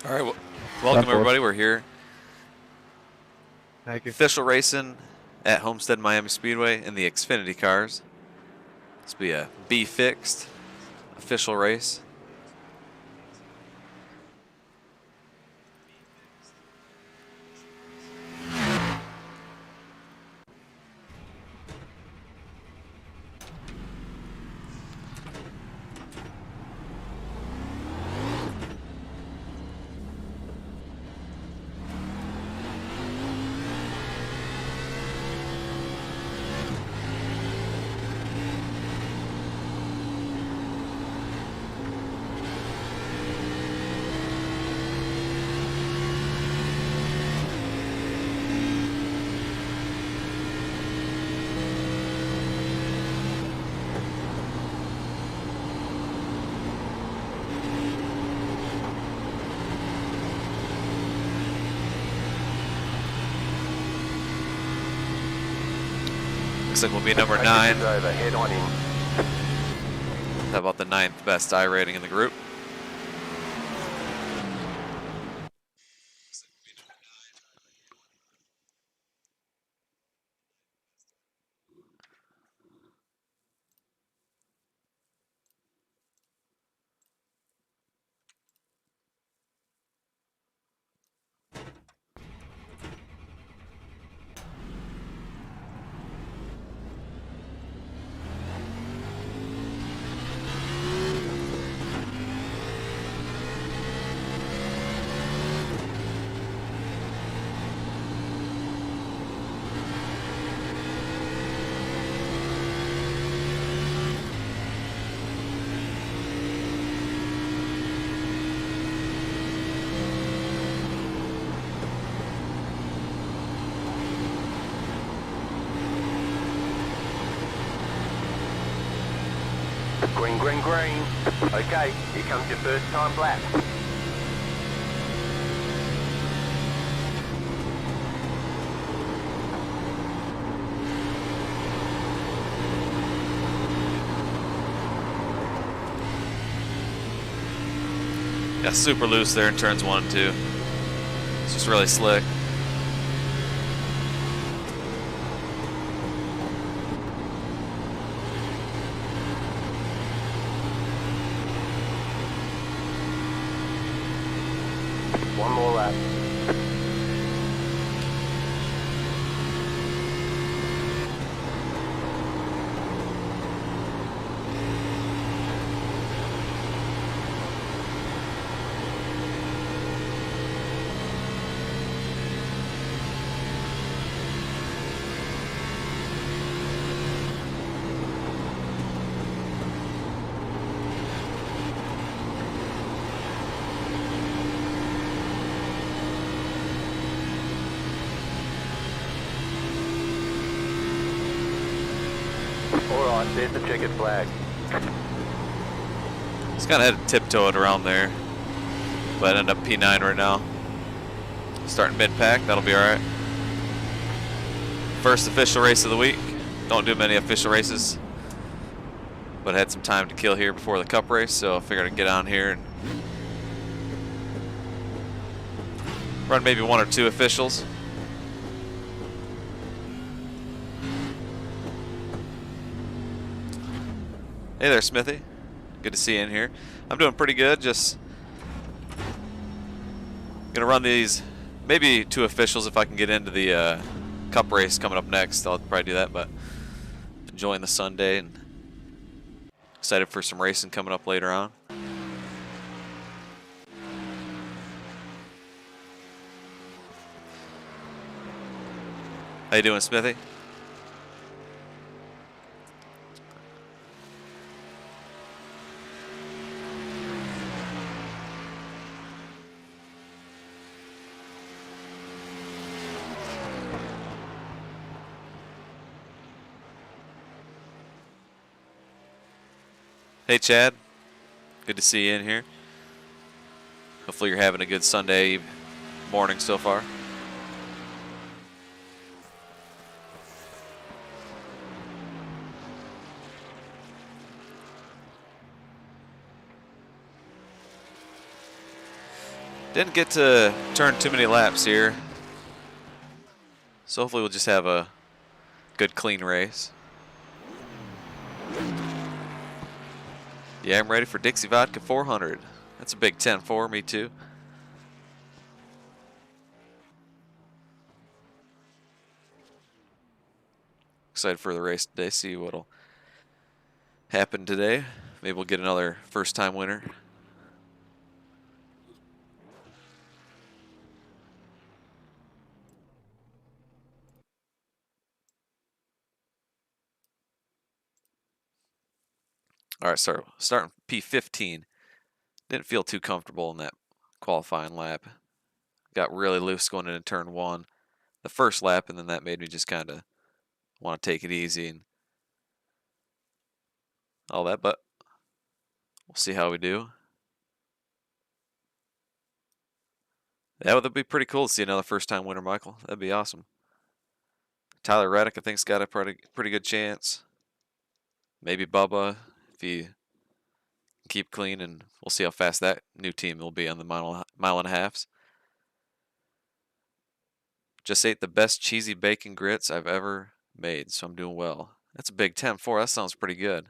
All right, well, welcome everybody. We're here. Thank you. Official racing at Homestead Miami Speedway in the Xfinity cars. This will be a B fixed official race. Looks like we'll be number 9. Over, head on in. How about the 9th best iRating in the group? Green, green, green. Okay, here comes your first time lap. Yeah, super loose there in turns 1 and 2. It's just really slick. One more lap. Alright, there's the checkered flag. Just kind of had to tiptoe it around there, but I end up P9 right now. Starting mid-pack, that'll be alright. First official race of the week. Don't do many official races, but I had some time to kill here before the Cup race, so I figured I'd get on here and run maybe 1 or 2 officials. Hey there, Smithy. Good to see you in here. I'm doing pretty good. Just gonna run these, maybe 2 officials if I can get into the Cup race coming up next. I'll probably do that, but enjoying the Sunday and excited for some racing coming up later on. How you doing, Smithy? Hey Chad, good to see you in here. Hopefully you're having a good Sunday morning so far. Didn't get to turn too many laps here. So hopefully we'll just have a good clean race. Yeah, I'm ready for Dixie Vodka 400. That's a big 10-4, me too. Excited for the race today, see what'll happen today. Maybe we'll get another first time winner. All right, starting P15. Didn't feel too comfortable in that qualifying lap. Got really loose going into turn 1 the first lap, and then that made me just kind of want to take it easy and all that, but we'll see how we do. That would be pretty cool to see another first time winner, Michael. That'd be awesome. Tyler Reddick, I think, has got a pretty good chance. Maybe Bubba, if he can keep clean, and we'll see how fast that new team will be on the mile and a halves. Just ate the best cheesy bacon grits I've ever made, so I'm doing well. That's a big 10-4. That sounds pretty good.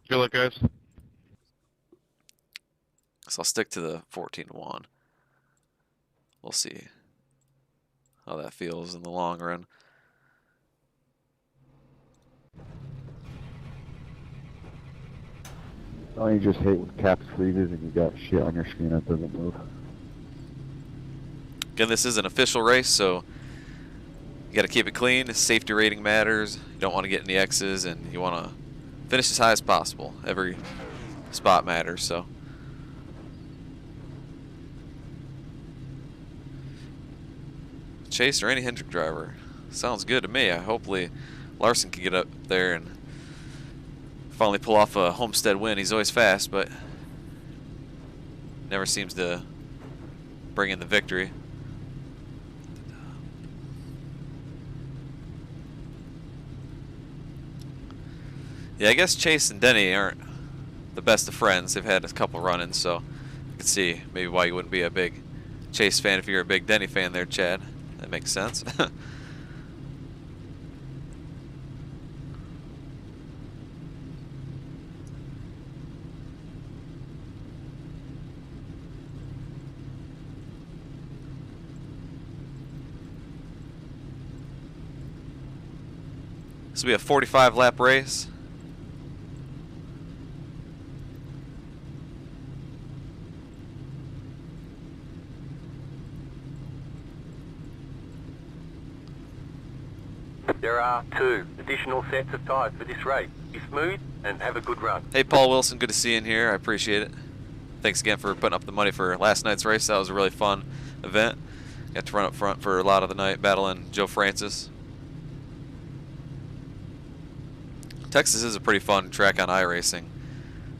Good luck, guys. So I'll stick to the 14-1. We'll see how that feels in the long run. Oh, you just hate when caps freezes and you got shit on your screen that doesn't move. Again, this is an official race, so you got to keep it clean. Safety rating matters. You don't want to get any X's, and you want to finish as high as possible. Every spot matters, so. Chase or any Hendrick driver. Sounds good to me. Hopefully Larson can get up there and finally pull off a Homestead win. He's always fast, but never seems to bring in the victory. Yeah, I guess Chase and Denny aren't the best of friends. They've had a couple run-ins, so I can see maybe why you wouldn't be a big Chase fan if you're a big Denny fan there, Chad. That makes sense. This will be a 45-lap race. There are 2 additional sets of tyres for this race. Be smooth and have a good run. Hey, Paul Wilson, good to see you in here. I appreciate it. Thanks again for putting up the money for last night's race. That was a really fun event. Got to run up front for a lot of the night, battling Joe Francis. Texas is a pretty fun track on iRacing.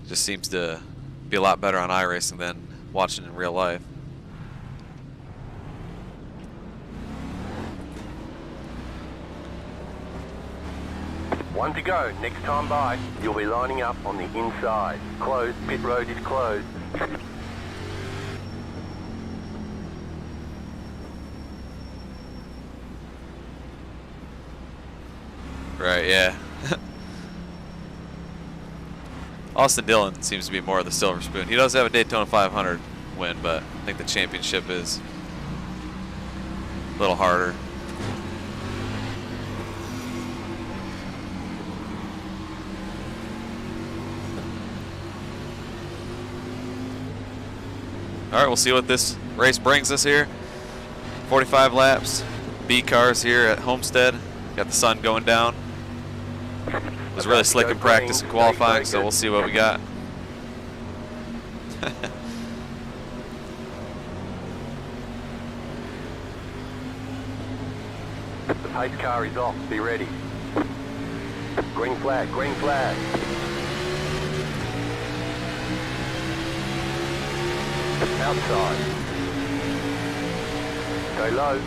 Just seems to be a lot better on iRacing than watching in real life. One to go. Next time by, you'll be lining up on the inside. Closed. Pit road is closed. Right, yeah. Austin Dillon seems to be more of the silver spoon. He does have a Daytona 500 win, but I think the championship is a little harder. All right, we'll see what this race brings us here. 45 laps, B cars here at Homestead. Got the sun going down. It was really slick in practice and qualifying, so we'll see what we got. The pace car is off. Be ready. Green flag. Green flag. Outside. Go low.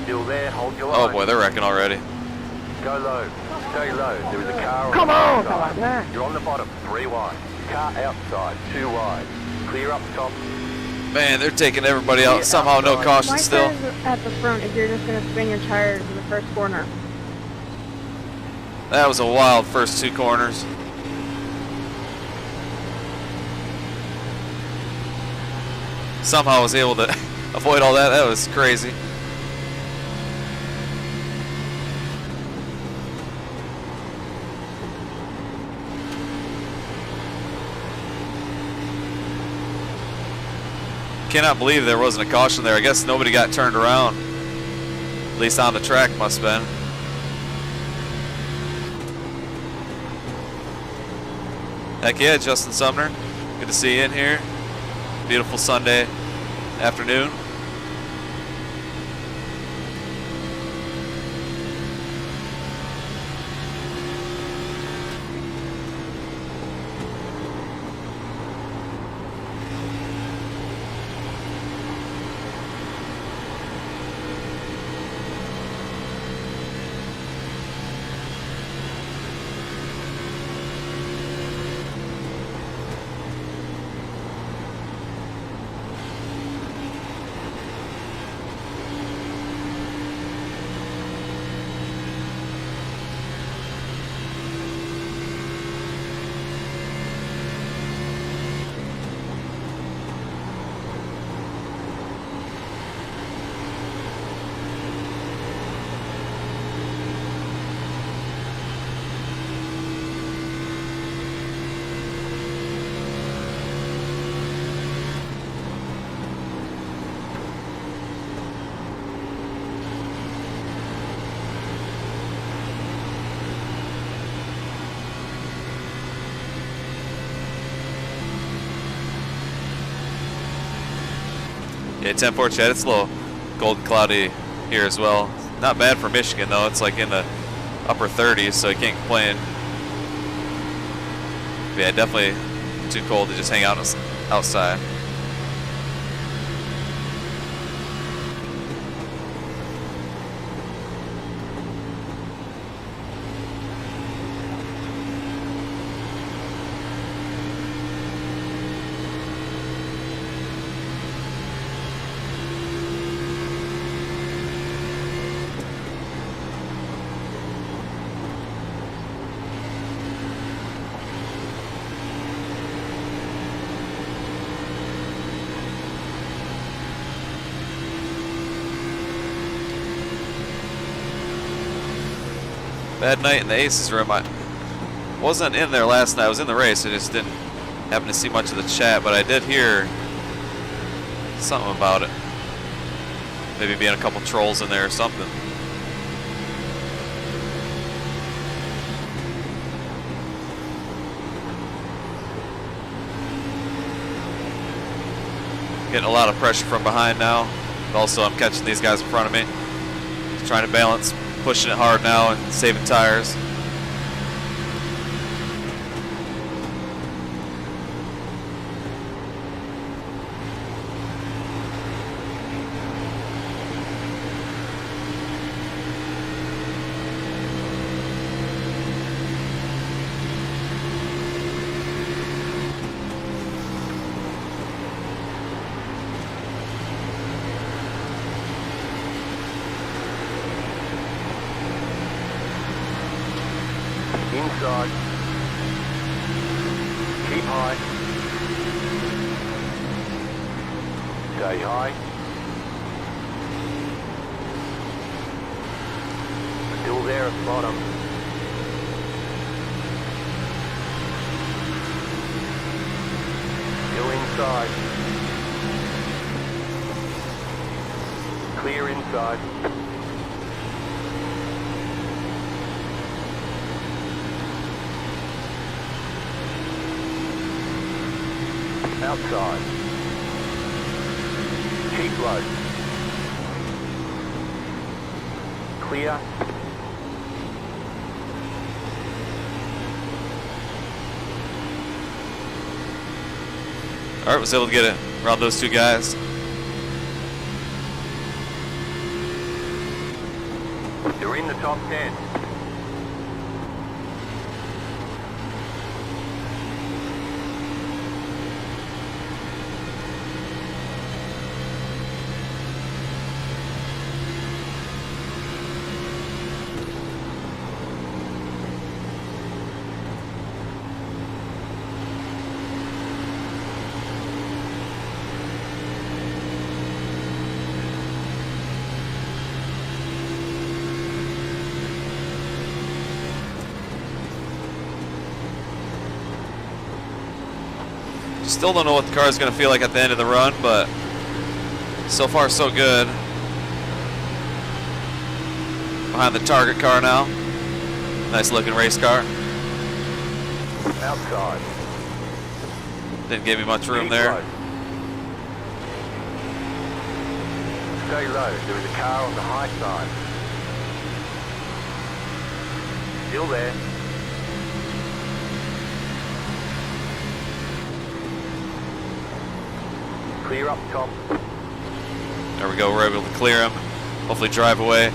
Still there. Hold your line. Oh boy, they're wrecking already. Go low. Stay low. There is a car Come on, the outside. come on. You're on the bottom, 3 wide. Car outside, 2 wide. Clear up top. Man, they're taking everybody out. Somehow no caution My still. tires are at the front if you're just going to spin your tires in the first corner. That was a wild first 2 corners. Somehow was able to avoid all that. That was crazy. Cannot believe there wasn't a caution there. I guess nobody got turned around. At least on the track must have been. Heck yeah, Justin Sumner. Good to see you in here. Beautiful Sunday afternoon. Yeah, 10-4 Chad, it's a little cold and cloudy here as well. Not bad for Michigan though, it's like in the upper 30s, so you can't complain. But yeah, definitely too cold to just hang out outside. Bad night in the Aces room. I wasn't in there last night. I was in the race. I just didn't happen to see much of the chat, but I did hear something about it. Maybe being a couple trolls in there or something. Getting a lot of pressure from behind now. But also, I'm catching these guys in front of me. Just trying to balance. Pushing it hard now and saving tires. Inside. Keep high. Stay high. Still there at the bottom. Still inside. Clear inside. Outside. Keep low. Clear. All right, was able to get it around those 2 guys. You're in the top 10. Still don't know what the car is going to feel like at the end of the run, but so far so good. Behind the target car now. Nice looking race car. Outside. Didn't give me much room Keep there. low. Stay low. There is a car on the high side. Still there. Clear up top. There we go, we're able to clear him. Hopefully drive away.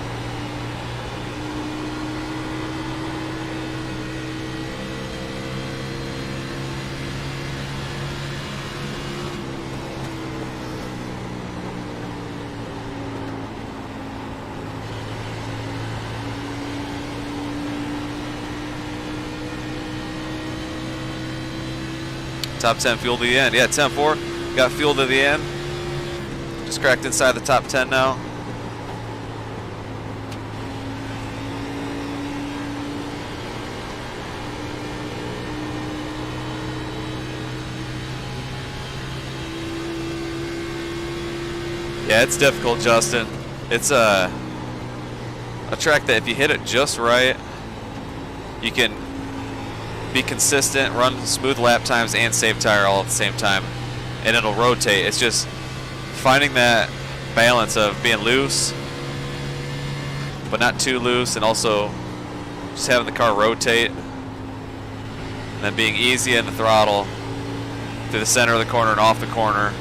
Top 10 fuel to the end. Yeah, 10-4. Got fuel to the end. Just cracked inside the top 10 now. Yeah, it's difficult, Justin. It's a track that if you hit it just right, you can be consistent, run smooth lap times, and save tire all at the same time, and it'll rotate. It's just finding that balance of being loose, but not too loose, and also just having the car rotate, and then being easy in the throttle through the center of the corner and off the corner.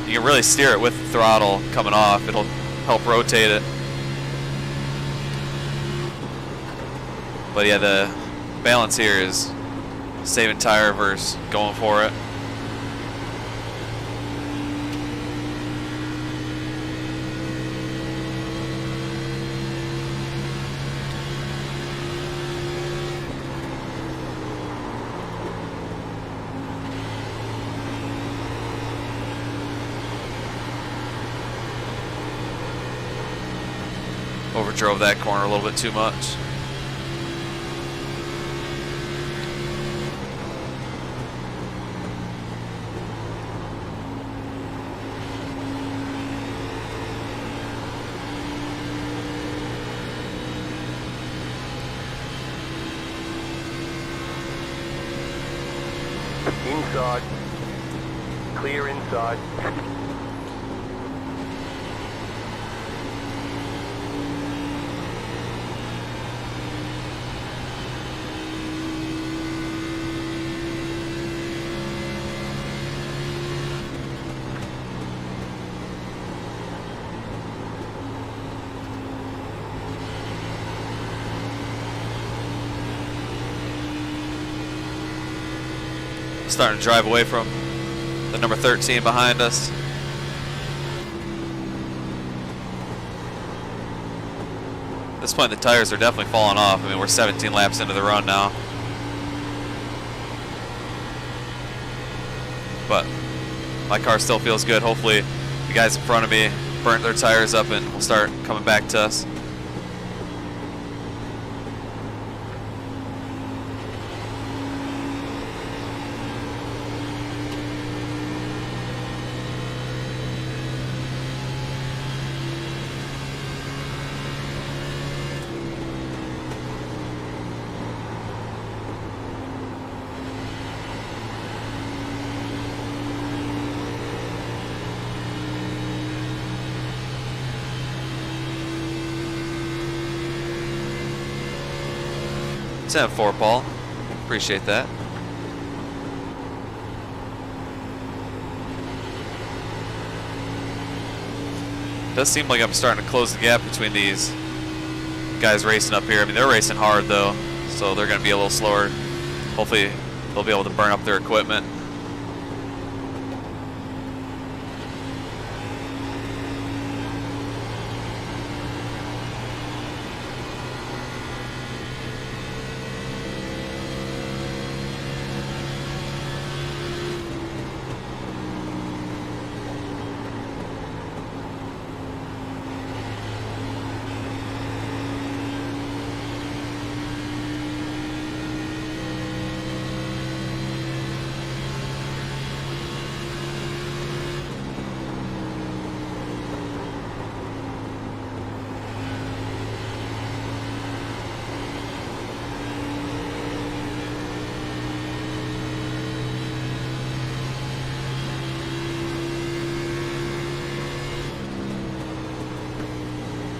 You can really steer it with the throttle coming off. It'll help rotate it. But yeah, the balance here is saving tire versus going for it. Overdrove that corner a little bit too much. Inside. Clear inside. Starting to drive away from the number 13 behind us. At this point, the tires are definitely falling off. I mean, we're 17 laps into the run now. But my car still feels good. Hopefully, the guys in front of me burnt their tires up and will start coming back to us. It's 10-4, Paul. Appreciate that. Does seem like I'm starting to close the gap between these guys racing up here. I mean, they're racing hard though, so they're going to be a little slower. Hopefully, they'll be able to burn up their equipment.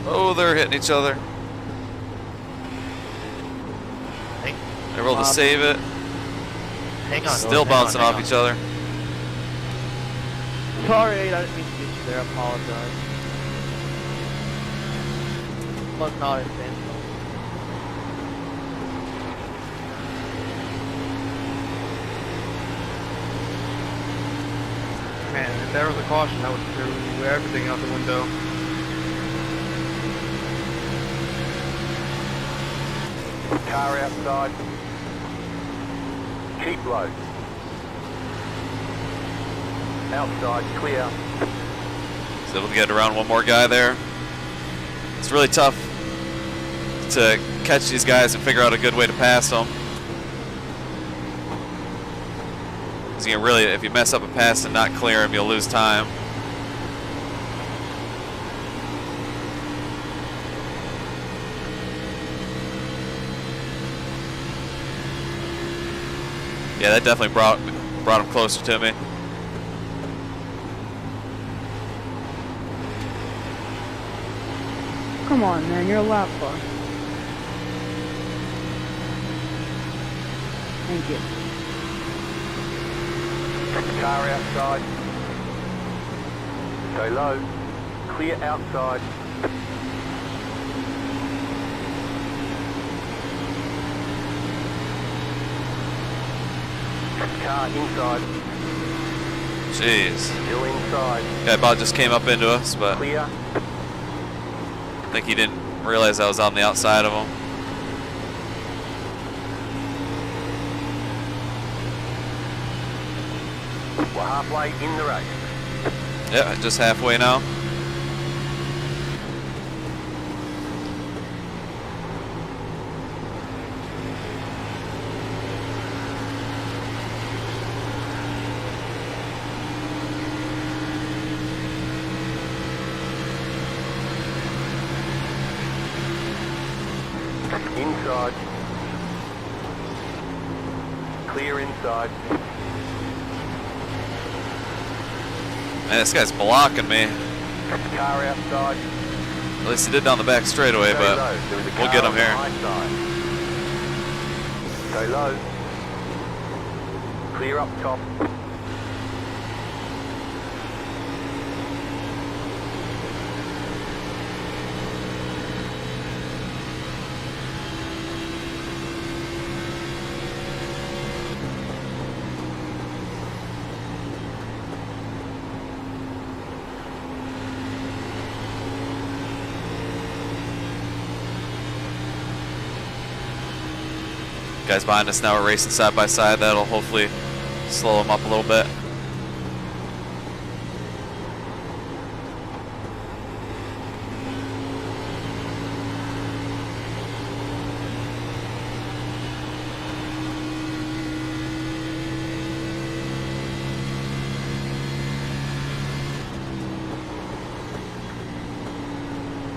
Oh, they're hitting each other. They're able to save it. Hang on. Still bouncing off each other. Sorry, I didn't mean to get you there. I apologize. Was not intentional. Man, if there was a caution, that would throw everything out the window. Car outside. Keep low. Outside, clear. So able to get around one more guy there. It's really tough to catch these guys and figure out a good way to pass them. Because you can really, if you mess up a pass and not clear them, you'll lose time. Yeah, that definitely brought him closer to me. Come on, man, you're a lap bar. Thank you. Car outside. Go low. Clear outside. Car inside. Jeez. Still inside. Guy about just came up into us, but Clear. I think he didn't realize I was on the outside of him. We're halfway in the race. Yeah, just halfway now. Inside. Clear inside. Man, this guy's blocking me. Car outside. At least he did down the back straightaway, Go but low. There is a we'll car get him on the here. high side. Go low. Clear up top. Guys behind us now are racing side by side. That'll hopefully slow them up a little bit.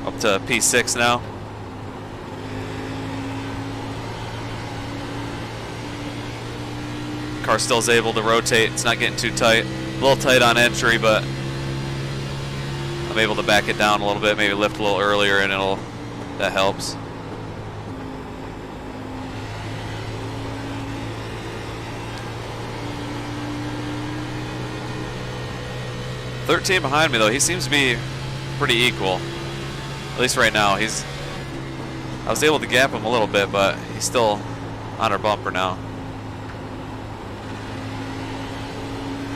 Up to P6 now. Car still is able to rotate. It's not getting too tight. A little tight on entry, but I'm able to back it down a little bit, maybe lift a little earlier, and that helps. "13 behind me though. He seems to be pretty equal, at least right now. I was able to gap him a little bit, but he's still on our bumper now.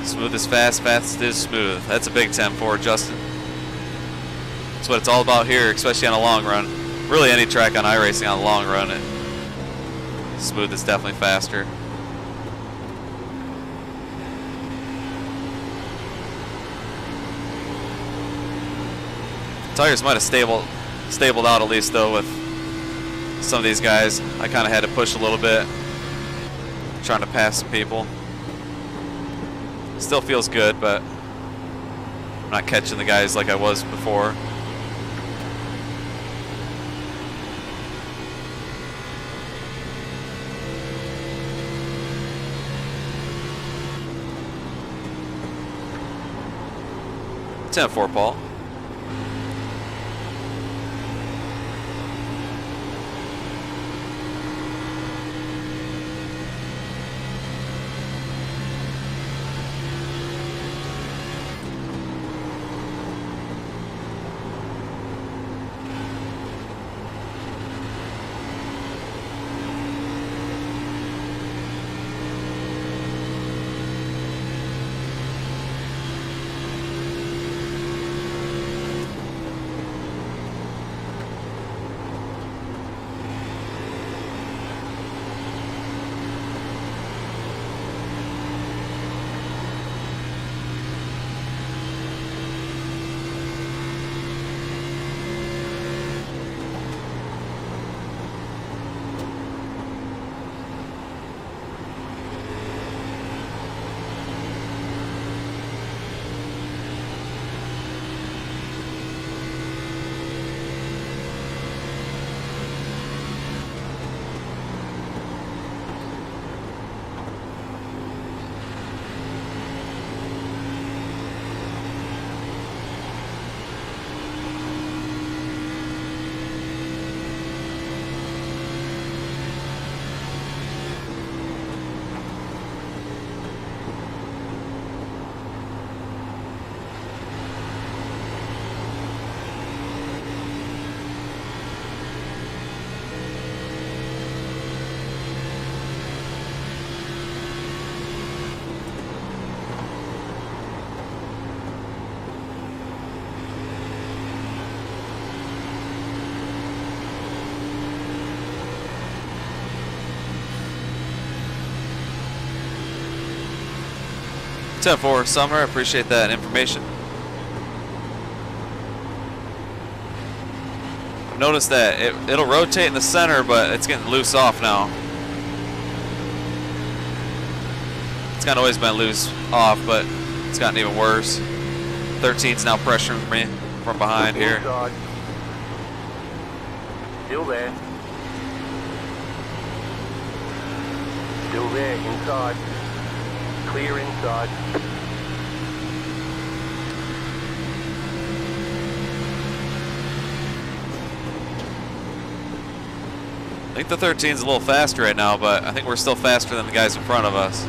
Smooth is fast, fast is smooth. That's a big 10-4, Justin. That's what it's all about here, especially on a long run. Really any track on iRacing on the long run, smooth is definitely faster. Tires might have stabled out at least though with some of these guys. I kind of had to push a little bit, trying to pass some people. Still feels good, but I'm not catching the guys like I was before. It's 10-4, Paul. 10-4 Summer, I appreciate that information. Notice that it'll rotate in the center, but it's getting loose off now. It's kind of always been loose off, but it's gotten even worse. 13's now pressuring me from behind here. Inside. Still there. Still there, inside. Clear inside. I think the 13's a little faster right now, but I think we're still faster than the guys in front of us.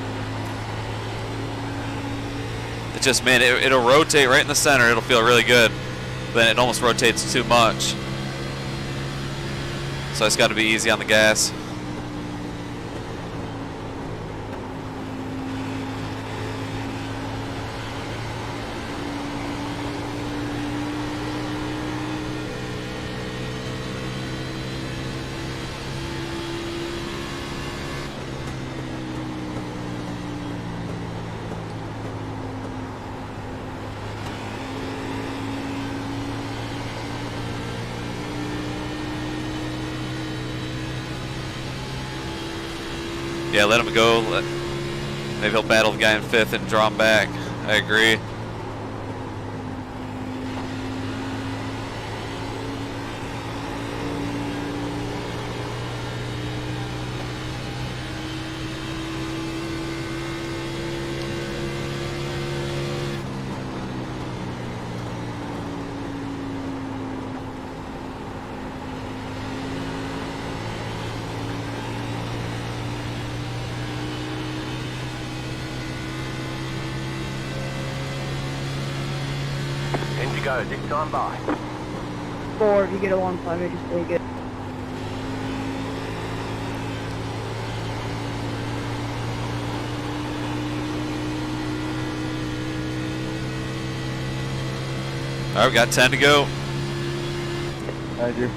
It just, man, it'll rotate right in the center. It'll feel really good. But then it almost rotates too much. So it's got to be easy on the gas. Yeah, let him go. Maybe he'll battle the guy in 5th and draw him back. I agree. Go, this time by. 4, if you get a 1-5, you just take it. All right, we got 10 to go. Roger.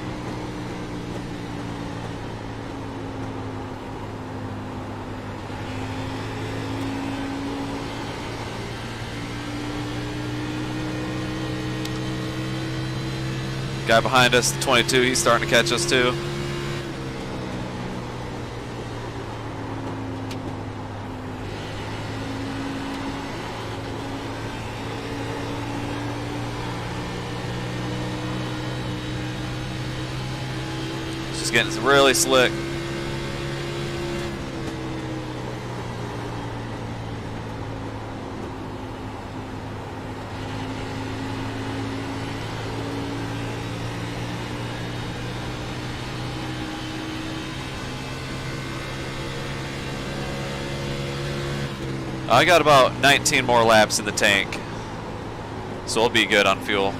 Guy behind us, the 22, he's starting to catch us too. It's just getting really slick. I got about 19 more laps in the tank, so we'll be good on fuel.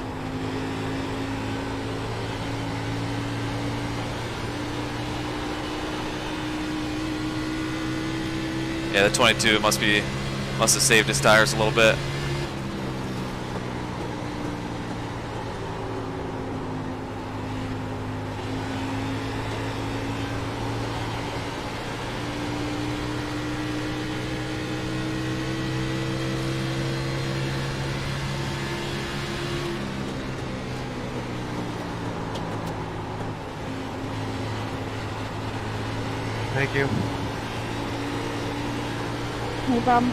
Yeah, the 22 must have saved his tires a little bit. Thank you. No problem.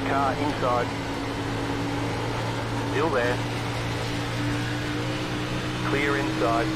Car inside. Still there. Clear inside.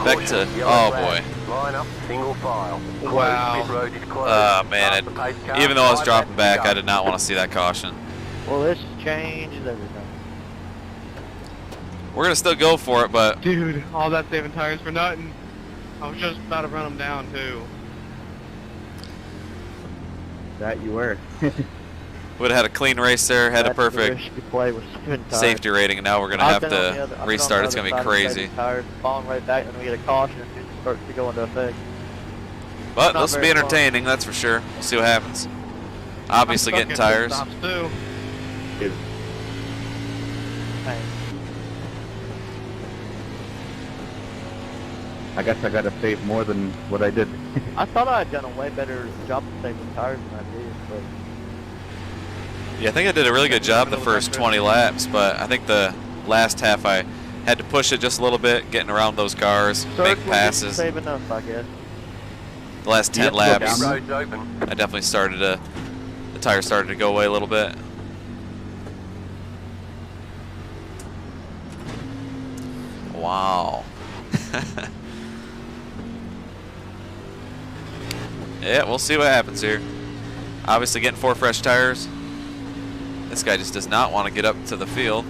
Back to, oh boy. Line up, single file. Wow. Pit road is closed. Man, Past the pace car, even though I was 5 dropping laps to back, go. I did not want to see that caution. Well, this changes everything. We're gonna still go for it, but Dude, all that saving tires for nothing. I was just about to run them down too. That you were. would have had a clean race there, had a That's the perfect risk you play with saving tires. safety rating, and now we're gonna I've have been on the to other- I've been on restart. the It's gonna other be side of crazy. saving Tires, falling right back, and we get a caution, and it starts to go into effect. But not this will be very fun. entertaining, that's for sure. We'll see what happens. Obviously I'm stuck getting in pit tires. stops, too. Hey, I guess I gotta save more than what I did. I thought I had done a way better job of saving tires than I did, but Yeah, I think I did a really good job the first 20 laps, but I think the last half I had to push it just a little bit, getting around those cars, make Circle passes. Save enough, I guess. The last 10 Yep, laps, Pit road's open. I definitely started to, the tires started to go away a little bit. Wow. Yeah, we'll see what happens here. Obviously getting 4 fresh tires. This guy just does not want to get up to the field.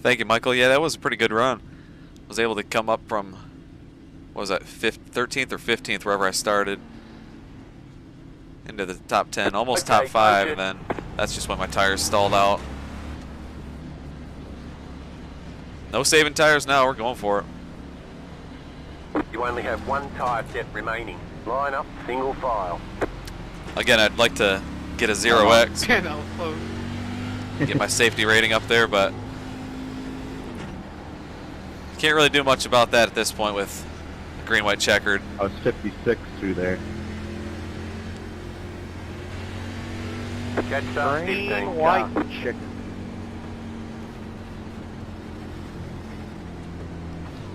Thank you, Michael. Yeah, that was a pretty good run. Was able to come up from, what was that, 13th or 15th, wherever I started, into the top 10, almost top 5, and then that's just when my tires stalled out. No saving tires now, we're going for it. You only have 1 tire set remaining. Line up, single file. Again, I'd like to get a 0x, Man, that was close. get my safety rating up there, but can't really do much about that at this point with green, white, checkered. I was 56 through there. Catch up, 15 Green, car. white, chicken.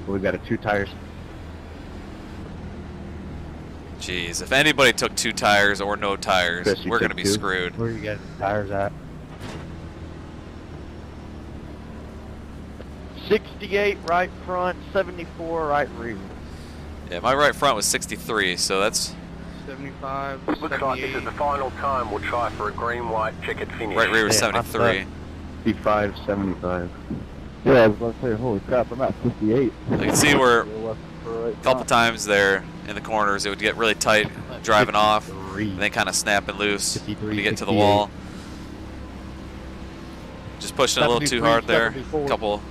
We got a 2 tires. Jeez, if anybody took 2 tires or no tires, Chris, you we're took going to be 2? screwed. Where you getting tires at? 68 right front, 74 right rear. Yeah, my right front was 63, so that's 75, Looks like this 78. is the final time we'll try for a green, white, checkered finish. right rear was Yeah, 73. 55, 75. Yeah, I was about to say, holy crap, I'm at 58. You can see we're A a couple times there in the corners, it would get really tight driving off, and then kind of snapping loose 53, when you get to the 68. wall. Just pushing a little too 73, hard there. 74. A couple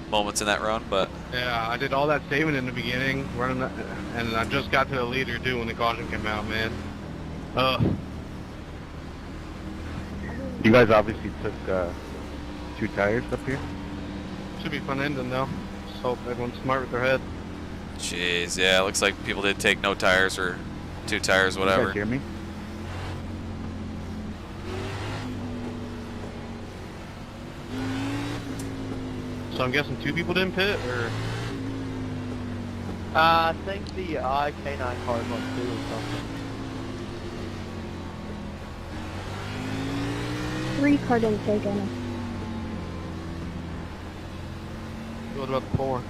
moments in that run, but Yeah, I did all that saving in the beginning, running that, and I just got to the leader too when the caution came out, man. You guys obviously took 2 tires up here? Should be fun ending though. Just hope everyone's smart with their head. jeez, yeah, it looks like people did take no tires or 2 tires, You whatever. guys hear me? So I'm guessing 2 people didn't pit, or I think the IK9 car is on 2 or something. 3 car didn't take any. what about the 4?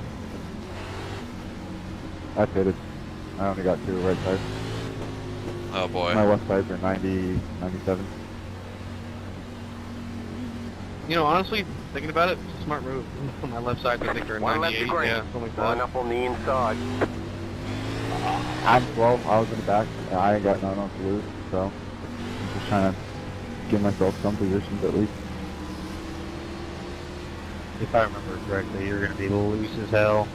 I pitted. I only got 2 right sides. Oh boy. My left sides are 90, 97. You know, honestly, thinking about it, it's a smart move. On my left side, I think they're 1 left to 98, green. yeah, something like Line that. up on the inside. I'm 12, I was in the back, and I ain't got nothing else to lose, so I'm just trying to give myself some positions at least. If I remember correctly, you're going to be loose as hell.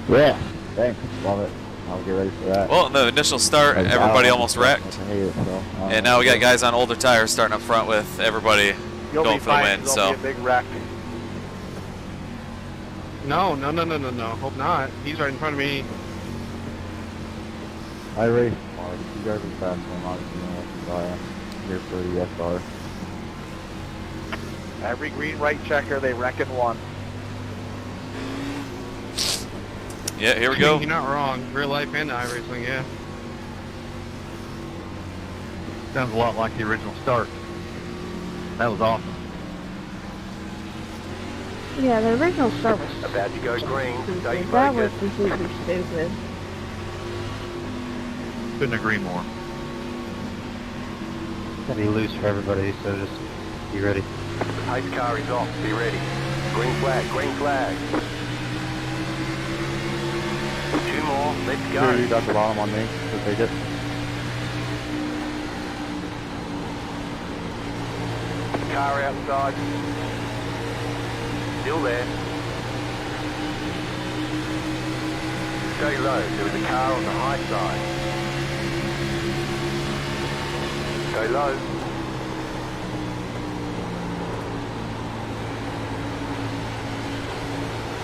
Yeah, thanks, love it. I'll get ready for that. Well, in the initial start, Like, everybody I almost don't- wrecked. I hate it, so, And now we got guys on older tires starting up front with everybody You'll going be for the fine. win, There's so be a big wreck. No. Hope not. He's right in front of me. I race hard. If you guys are fast, I'm obviously gonna let you by. I'm here for the SR. Every green right checker, they reckon one. Yeah, here we go. You're not wrong. Real life and iRacing, yeah. Sounds a lot like the original start. That was awesome. Yeah, the original start was About to go green. Stay stupid. That was focused. completely stupid. Couldn't agree more. It's gonna be loose for everybody, so just be ready. The pace car is off. Be ready. Green flag. Green flag. 2 more. Let's Sure, you go. got the bottom on me, so take it. Car outside. Still there. Stay low. There was a car on the high side. Stay low.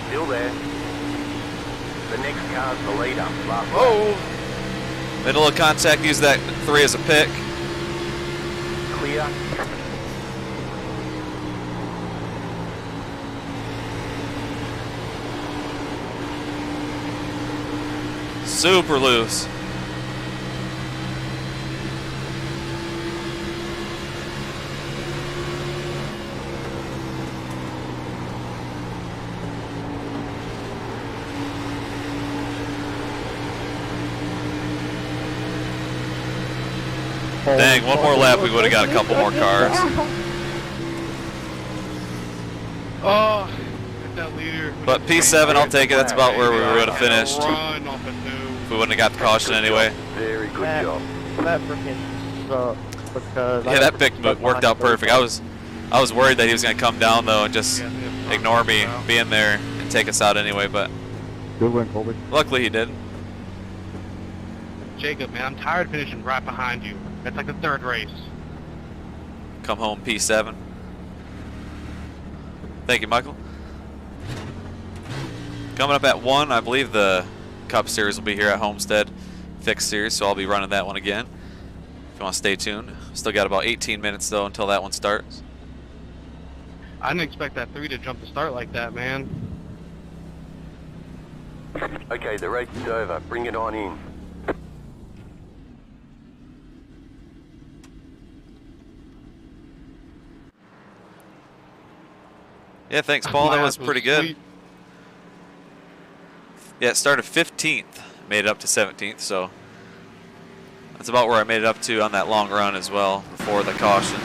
Still there. The next car's the leader. Last lap. Oh! Middle of contact, use that 3 as a pick. Clear. Super loose. Dang, one more lap, we would have got a couple more cars. Oh, get that leader. But P7, I'll take it. That's about where we would have finished Run off a new. if we wouldn't have got the caution anyway. Very good That, job. that freaking sucked because Yeah, that pick worked out perfect. I was worried that he was going to come down though and just ignore me being there and take us out anyway, but Good win, Colby. luckily he didn't. Jacob, man, I'm tired of finishing right behind you. That's like the 3rd race. Come home, P7. Thank you, Michael. Coming up at 1, I believe the Cup Series will be here at Homestead. Fixed Series, so I'll be running that one again. If you want to stay tuned. Still got about 18 minutes, though, until that one starts. I didn't expect that 3 to jump the start like that, man. Okay, the race is over. Bring it on in. Yeah, thanks, Paul. That was pretty good. Sweet. Yeah, it started 15th, made it up to 17th, so that's about where I made it up to on that long run as well before the caution.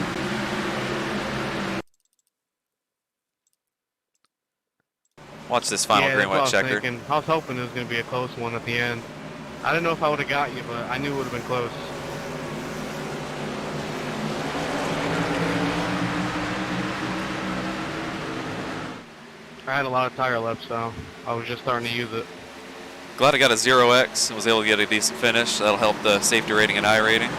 Watch this final Yeah, green that's what white I was checker. thinking. I was hoping it was going to be a close one at the end. I didn't know if I would have got you, but I knew it would have been close. I had a lot of tire left, so I was just starting to use it. Glad I got a 0x and was able to get a decent finish. That'll help the safety rating and I rating.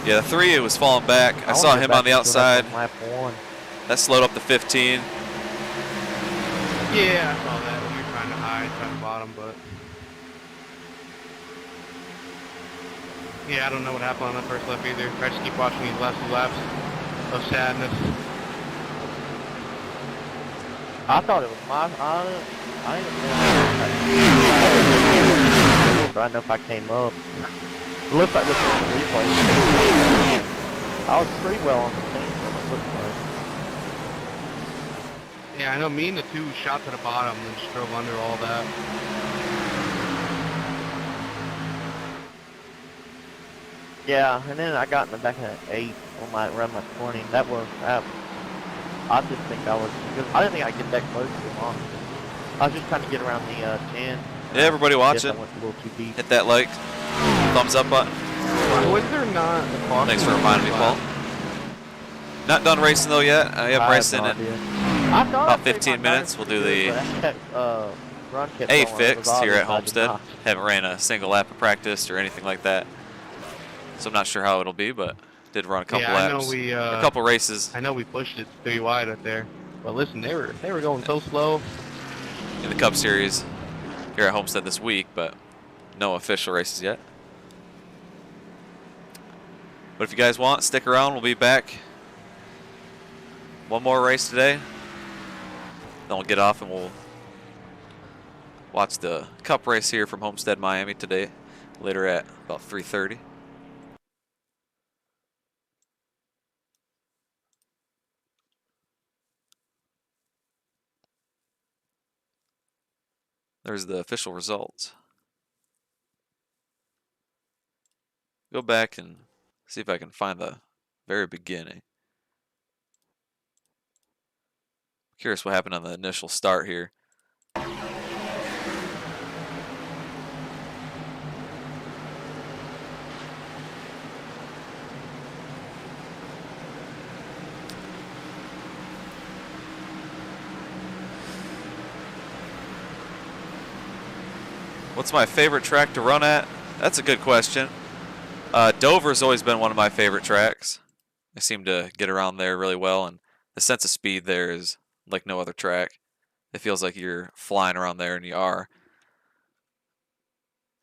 Yeah, the 3, it was falling back. I saw him on the outside. Lap 1. That slowed up to 15. Yeah, I saw that when you were trying to hide, trying to bottom, but... Yeah, I don't know what happened on that first lap either. I just keep watching these last 2 laps of sadness. I thought it was my. I didn't know. I know if I came up. It looks like this was a replay. I was pretty well on the team. It looked like. Yeah, I know me and the 2 shot to the bottom and just drove under all that. Yeah, and then I got in the back of that 8 on my around my 20. That was. I just think I was. I didn't think I'd get that close to him. Honestly. I was just trying to get around the 10. Yeah, everybody Guess watching, I went a little too deep. hit that like, thumbs up button. Was there not? Thanks for reminding me, Paul. Not done racing though yet. I have racing in I thought about I'd save 15 my minutes. tires We'll do pretty the good, but I kept, run kept A going. It was fixed here at obvious I did Homestead. not. Haven't ran a single lap of practice or anything like that, so I'm not sure how it'll be, but did run a couple Yeah, I know laps, we a couple races I know we pushed it 3 wide up there. But listen, they were going so slow. in the Cup Series here at Homestead this week, but no official races yet. But if you guys want, stick around. We'll be back. One more race today. Then we'll get off and we'll watch the Cup race here from Homestead, Miami today, later at about 3:30. There's the official results. Go back and see if I can find the very beginning. Curious what happened on the initial start here. What's my favorite track to run at? That's a good question. Dover's always been one of my favorite tracks. I seem to get around there really well, and the sense of speed there is like no other track. It feels like you're flying around there, and you are.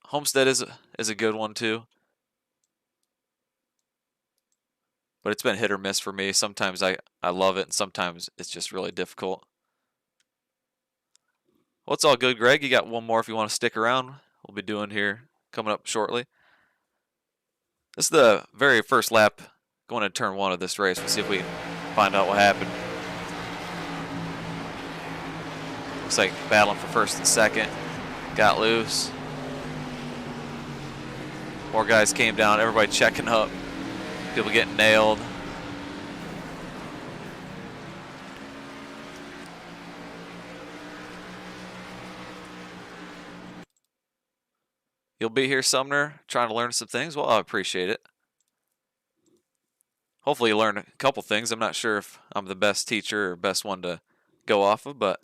Homestead is a good one too, but it's been hit or miss for me. Sometimes I love it, and sometimes it's just really difficult. Well, it's all good, Greg. You got one more if you want to stick around. We'll be doing here coming up shortly. This is the very first lap going into turn 1 of this race. We'll see if we can find out what happened. Looks like battling for first and second. Got loose. More guys came down. Everybody checking up. People getting nailed. You'll be here, Sumner, trying to learn some things? Well, I appreciate it. Hopefully you learn a couple things. I'm not sure if I'm the best teacher or best one to go off of, but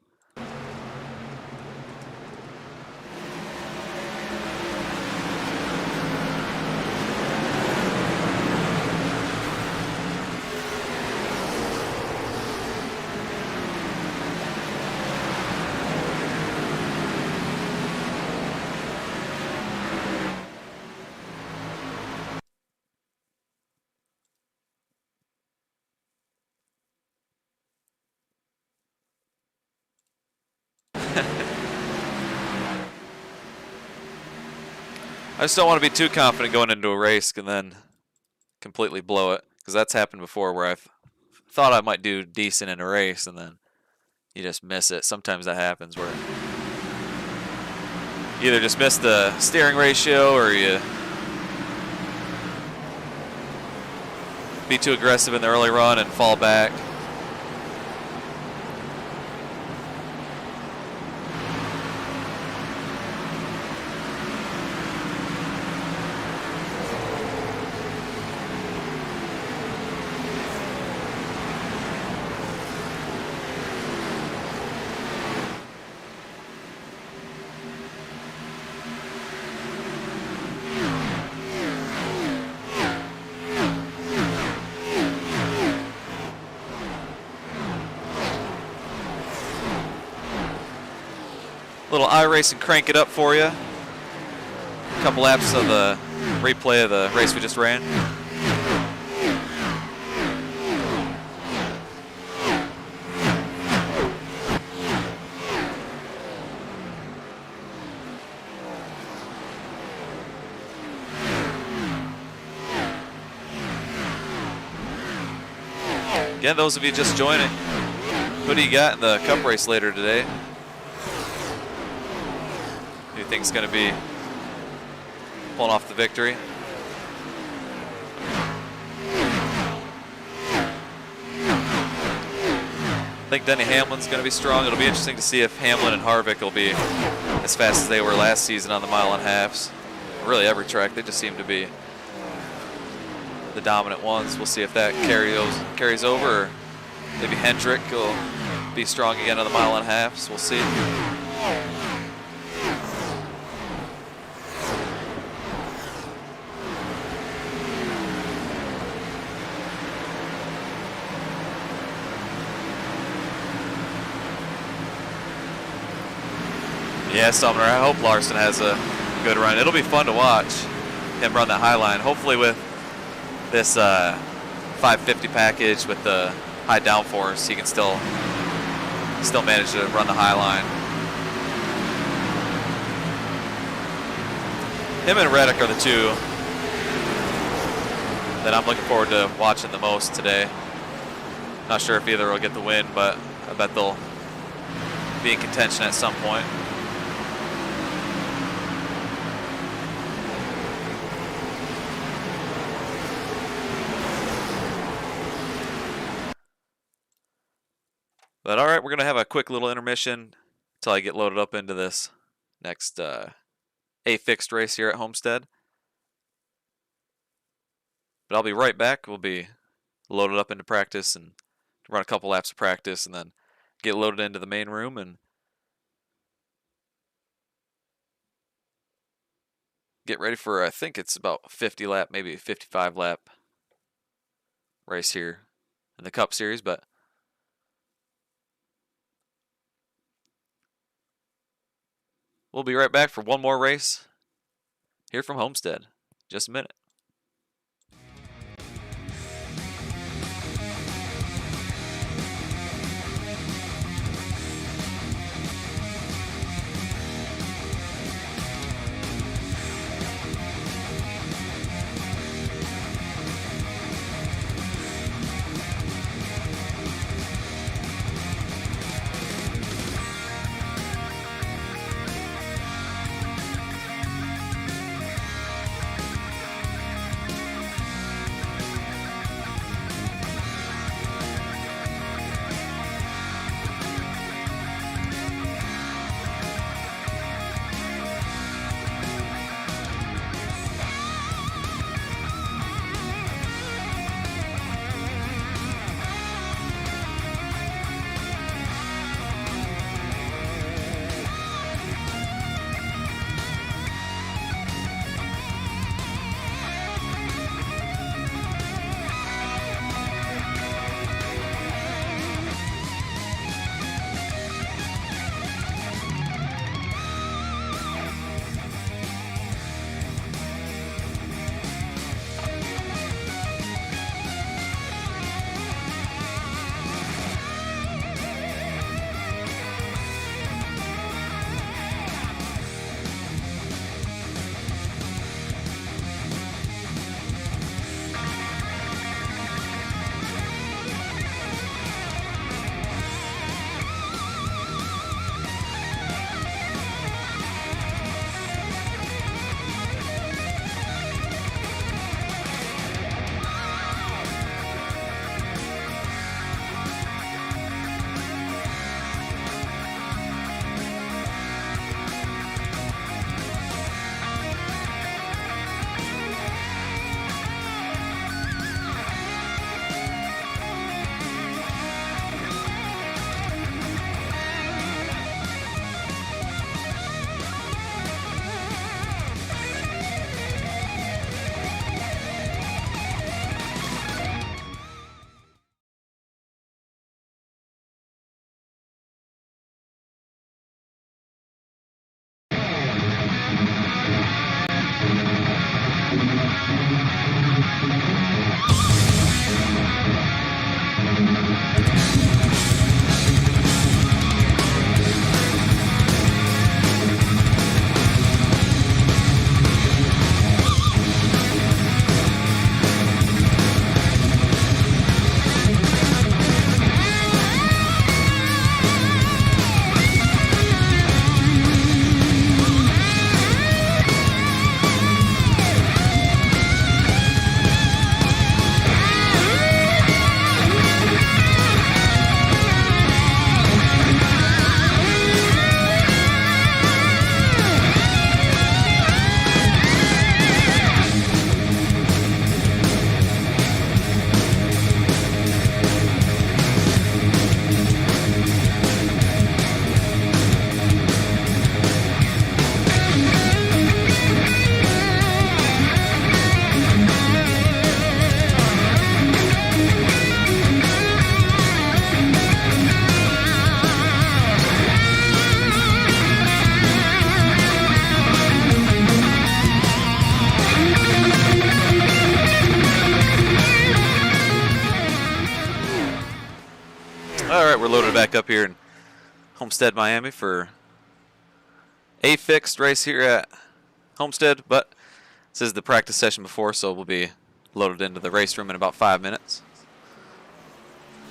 I just don't want to be too confident going into a race and then completely blow it, because that's happened before where I've thought I might do decent in a race and then you just miss it. Sometimes that happens where you either just miss the steering ratio or you be too aggressive in the early run and fall back. Little iRacing crank it up for you. A couple laps of the replay of the race we just ran. Again, those of you just joining, who do you got in the Cup race later today? Who do you think is going to be pulling off the victory? I think Denny Hamlin's going to be strong. It'll be interesting to see if Hamlin and Harvick will be as fast as they were last season on the mile and halves. Really every track, they just seem to be the dominant ones. We'll see if that carries over, or maybe Hendrick will be strong again on the mile and halves. We'll see. Yeah, Sumner, I hope Larson has a good run. It'll be fun to watch him run that high line. Hopefully with this 550 package with the high downforce, he can still manage to run the high line. Him and Reddick are the two that I'm looking forward to watching the most today. Not sure if either will get the win, but I bet they'll be in contention at some point. But all right, we're going to have a quick little intermission until I get loaded up into this next A fixed race here at Homestead. But I'll be right back. We'll be loaded up into practice and run a couple laps of practice and then get loaded into the main room and get ready for, I think it's about 50 lap, maybe 55 lap race here in the Cup Series, but we'll be right back for one more race here from Homestead. Just a minute. we're loaded back up here in Homestead, Miami for a fixed race here at Homestead, but this is the practice session before, so we'll be loaded into the race room in about 5 minutes.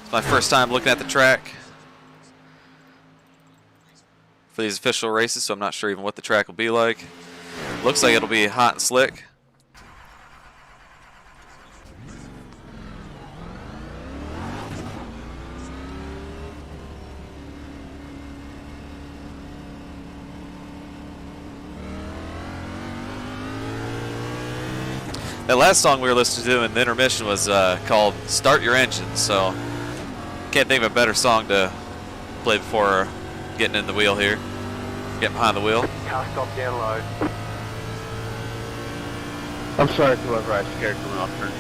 It's my first time looking at the track for these official races, so I'm not sure even what the track will be like. Looks like it'll be hot and slick. That last song we were listening to in the intermission was called Start Your Engine, so can't think of a better song to play before getting in the wheel here, getting behind the wheel. Car stop down low. I'm sorry for whoever I scared coming off turn 2.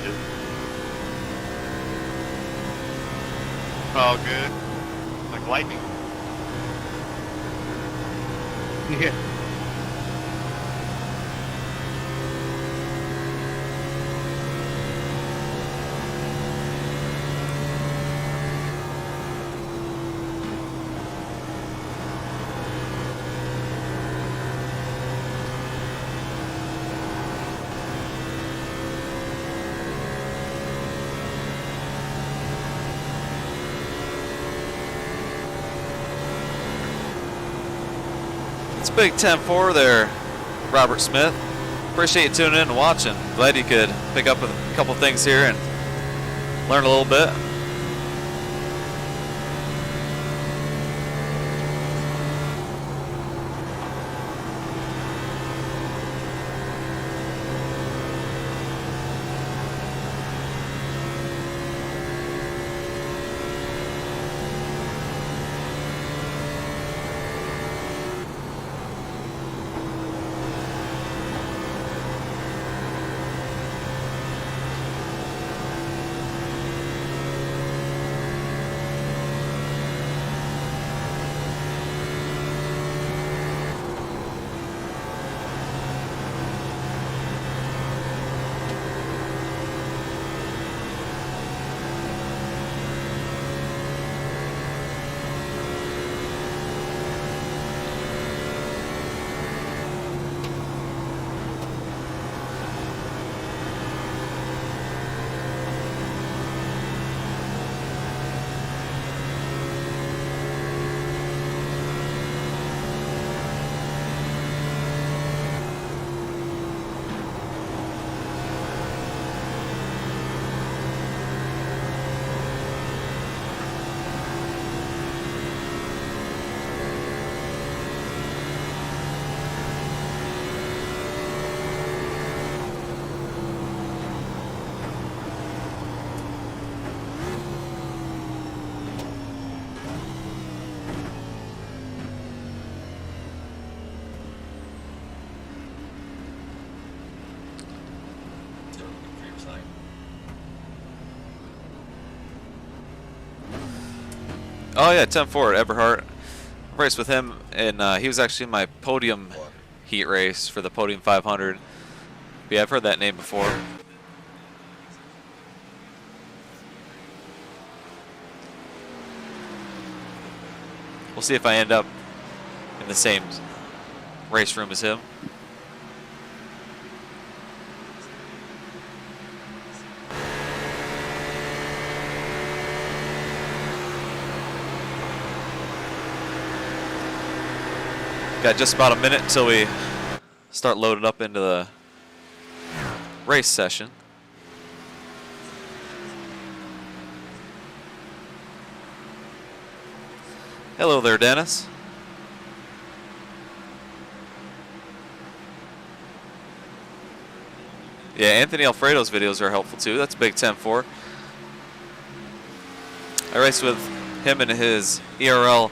Oh, good. Like lightning. Yeah. It's Big 10-4 there, Robert Smith. Appreciate you tuning in and watching. Glad you could pick up a couple things here and learn a little bit. Oh yeah, 10-4 Eberhardt. I raced with him, and he was actually in my podium heat race for the Podium 500. But yeah, I've heard that name before. We'll see if I end up in the same race room as him. Got just about a minute until we start loading up into the race session. Hello there, Dennis. Yeah, Anthony Alfredo's videos are helpful too. That's Big 10-4. I raced with him in his ERL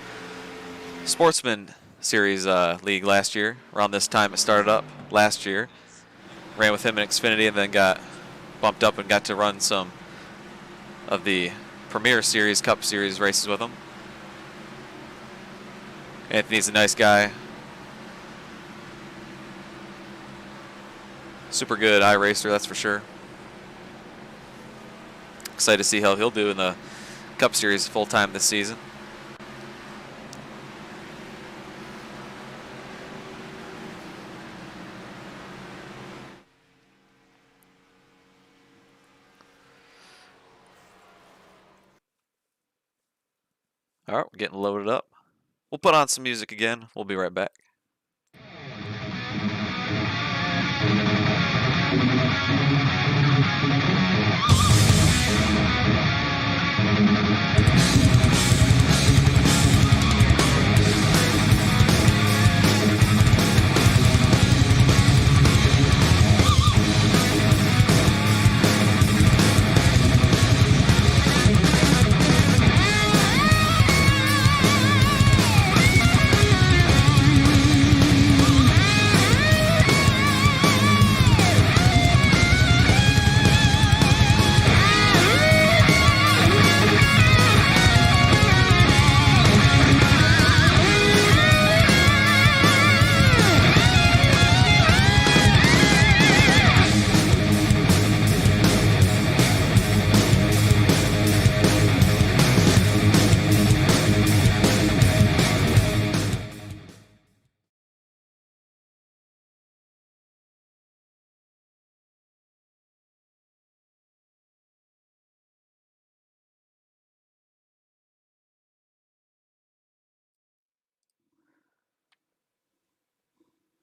Sportsman Series league last year. Around this time it started up last year. Ran with him in Xfinity and then got bumped up and got to run some of the Premier Series, Cup Series races with him. Anthony's a nice guy. Super good iRacer, that's for sure. Excited to see how he'll do in the Cup Series full time this season. All right, we're getting loaded up. We'll put on some music again. We'll be right back.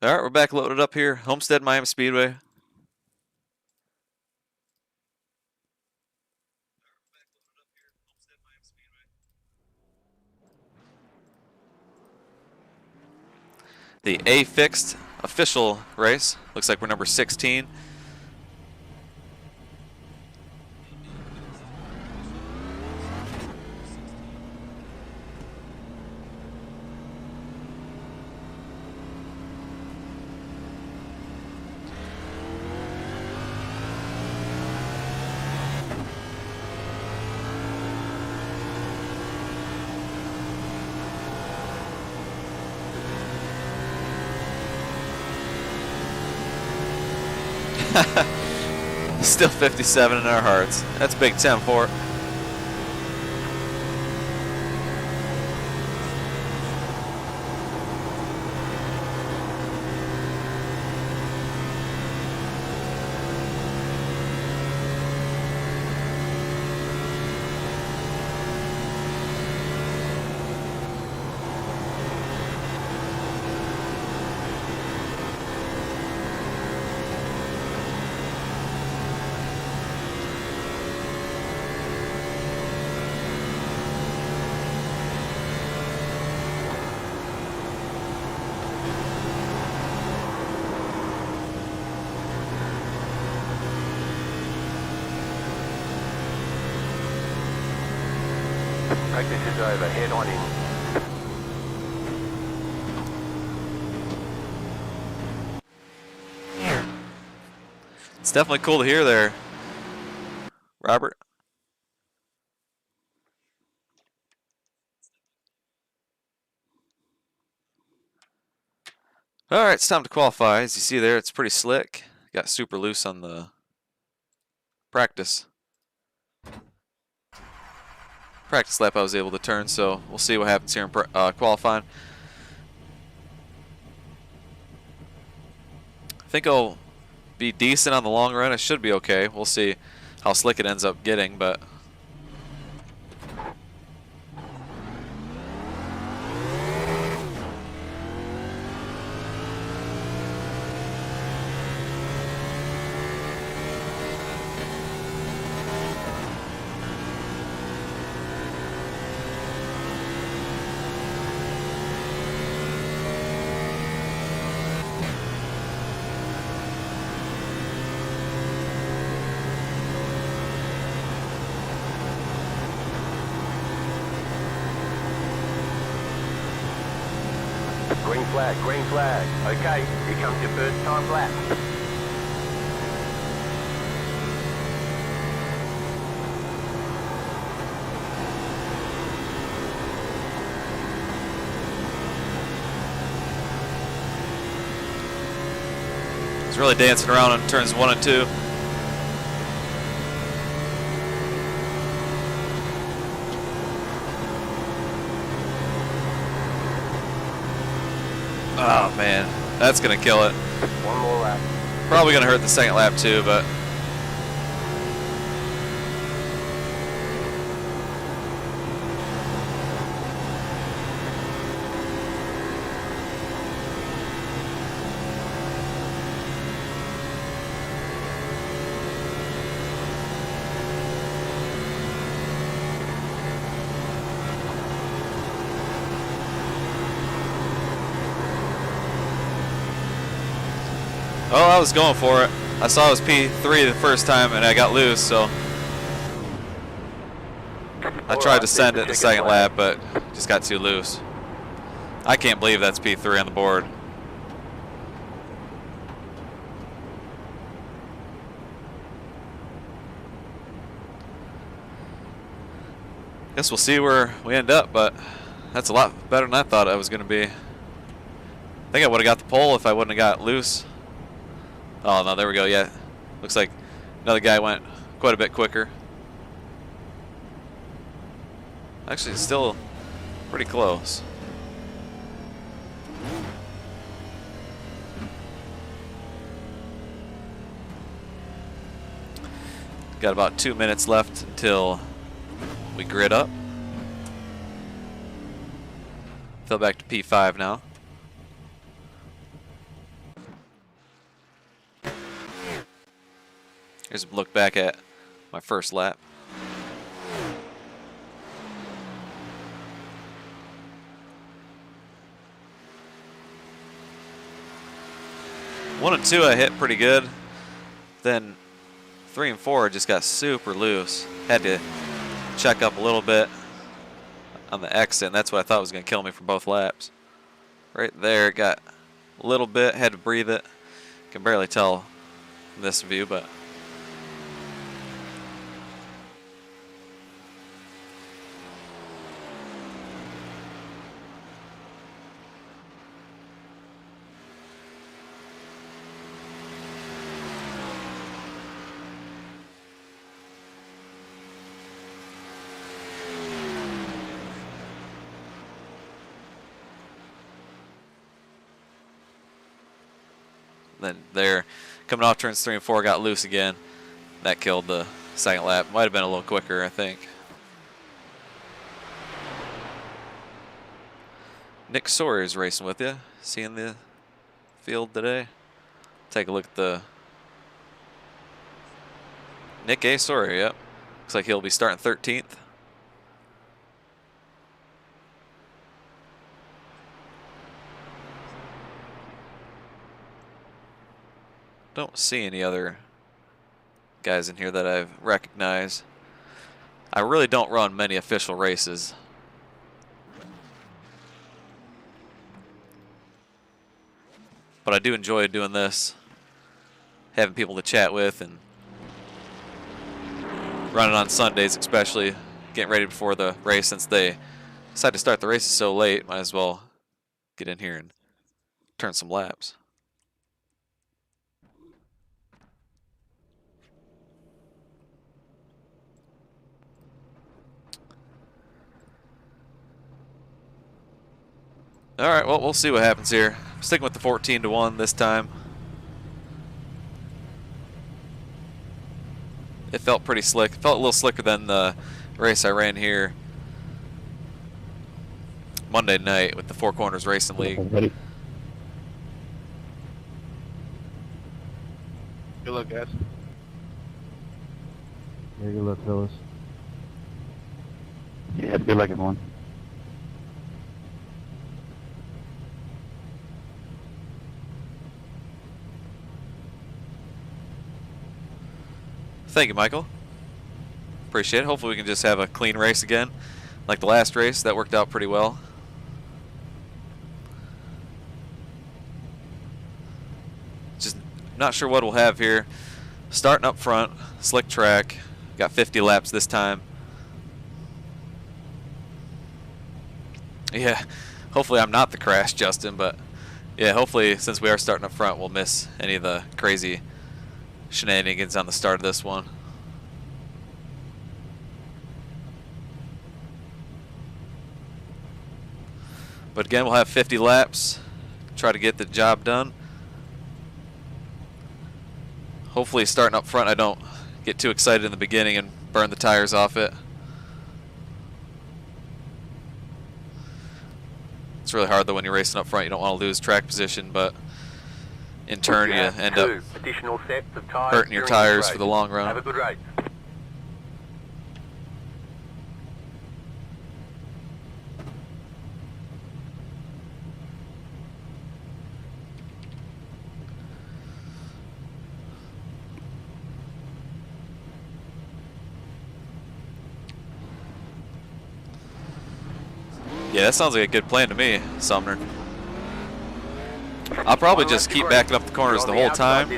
All right, we're back loaded up here. Homestead, Miami Speedway. The A Fixed official race. Looks like we're number 16. Still 57 in our hearts. That's Big 10 for it. Practice is over. Head on in. It's definitely cool to hear there, Robert. All right, it's time to qualify. As you see there, it's pretty slick. Got super loose on the practice lap I was able to turn, so we'll see what happens here in qualifying. I think I'll be decent on the long run. It should be okay. We'll see how slick it ends up getting, but Green flag, green flag. Okay, here comes your first time lap. he's really dancing around on turns 1 and 2. Oh man, that's gonna kill it. One more lap. Probably gonna hurt the second lap too, but Oh, I was going for it. I saw it was P3 the first time and I got loose, so I tried to send it the second lap, but just got too loose. I can't believe that's P3 on the board. Guess we'll see where we end up, but that's a lot better than I thought it was going to be. I think I would have got the pole if I wouldn't have got loose. Oh, no, there we go, yeah. Looks like another guy went quite a bit quicker. Actually, it's still pretty close. Got about 2 minutes left until we grid up. Fell back to P5 now. Here's a look back at my first lap. One and two I hit pretty good. Then 3 and 4 just got super loose. Had to check up a little bit on the exit, and that's what I thought was going to kill me for both laps. Right there, got a little bit, had to breathe it. Can barely tell from this view, but then there, coming off turns 3 and 4, got loose again. That killed the second lap. Might have been a little quicker, I think. Nick Sawyer's racing with you. Seeing the field today. Take a look at the Nick A. Sawyer, yep. Looks like he'll be starting 13th. Don't see any other guys in here that I've recognized. I really don't run many official races. But I do enjoy doing this, having people to chat with, and running on Sundays especially, getting ready before the race. Since they decide to start the races so late, might as well get in here and turn some laps. All right, well, we'll see what happens here. Sticking with the 14-1 this time. It felt pretty slick. It felt a little slicker than the race I ran here Monday night with the Four Corners Racing League. Good luck, guys. Yeah, good luck, fellas. Yeah, good luck, everyone. Thank you, Michael. Appreciate it. Hopefully we can just have a clean race again. Like the last race, that worked out pretty well. Just not sure what we'll have here. Starting up front, slick track. Got 50 laps this time. Yeah, hopefully I'm not the crash, Justin, but yeah, hopefully since we are starting up front, we'll miss any of the crazy shenanigans on the start of this one. But again, we'll have 50 laps. Try to get the job done. Hopefully starting up front I don't get too excited in the beginning and burn the tires off it. It's really hard though when you're racing up front. You don't want to lose track position, but in turn you end up hurting your tires for the long run. Have a good race. Yeah, that sounds like a good plan to me, Sumner. I'll probably just keep backing up the corners the whole time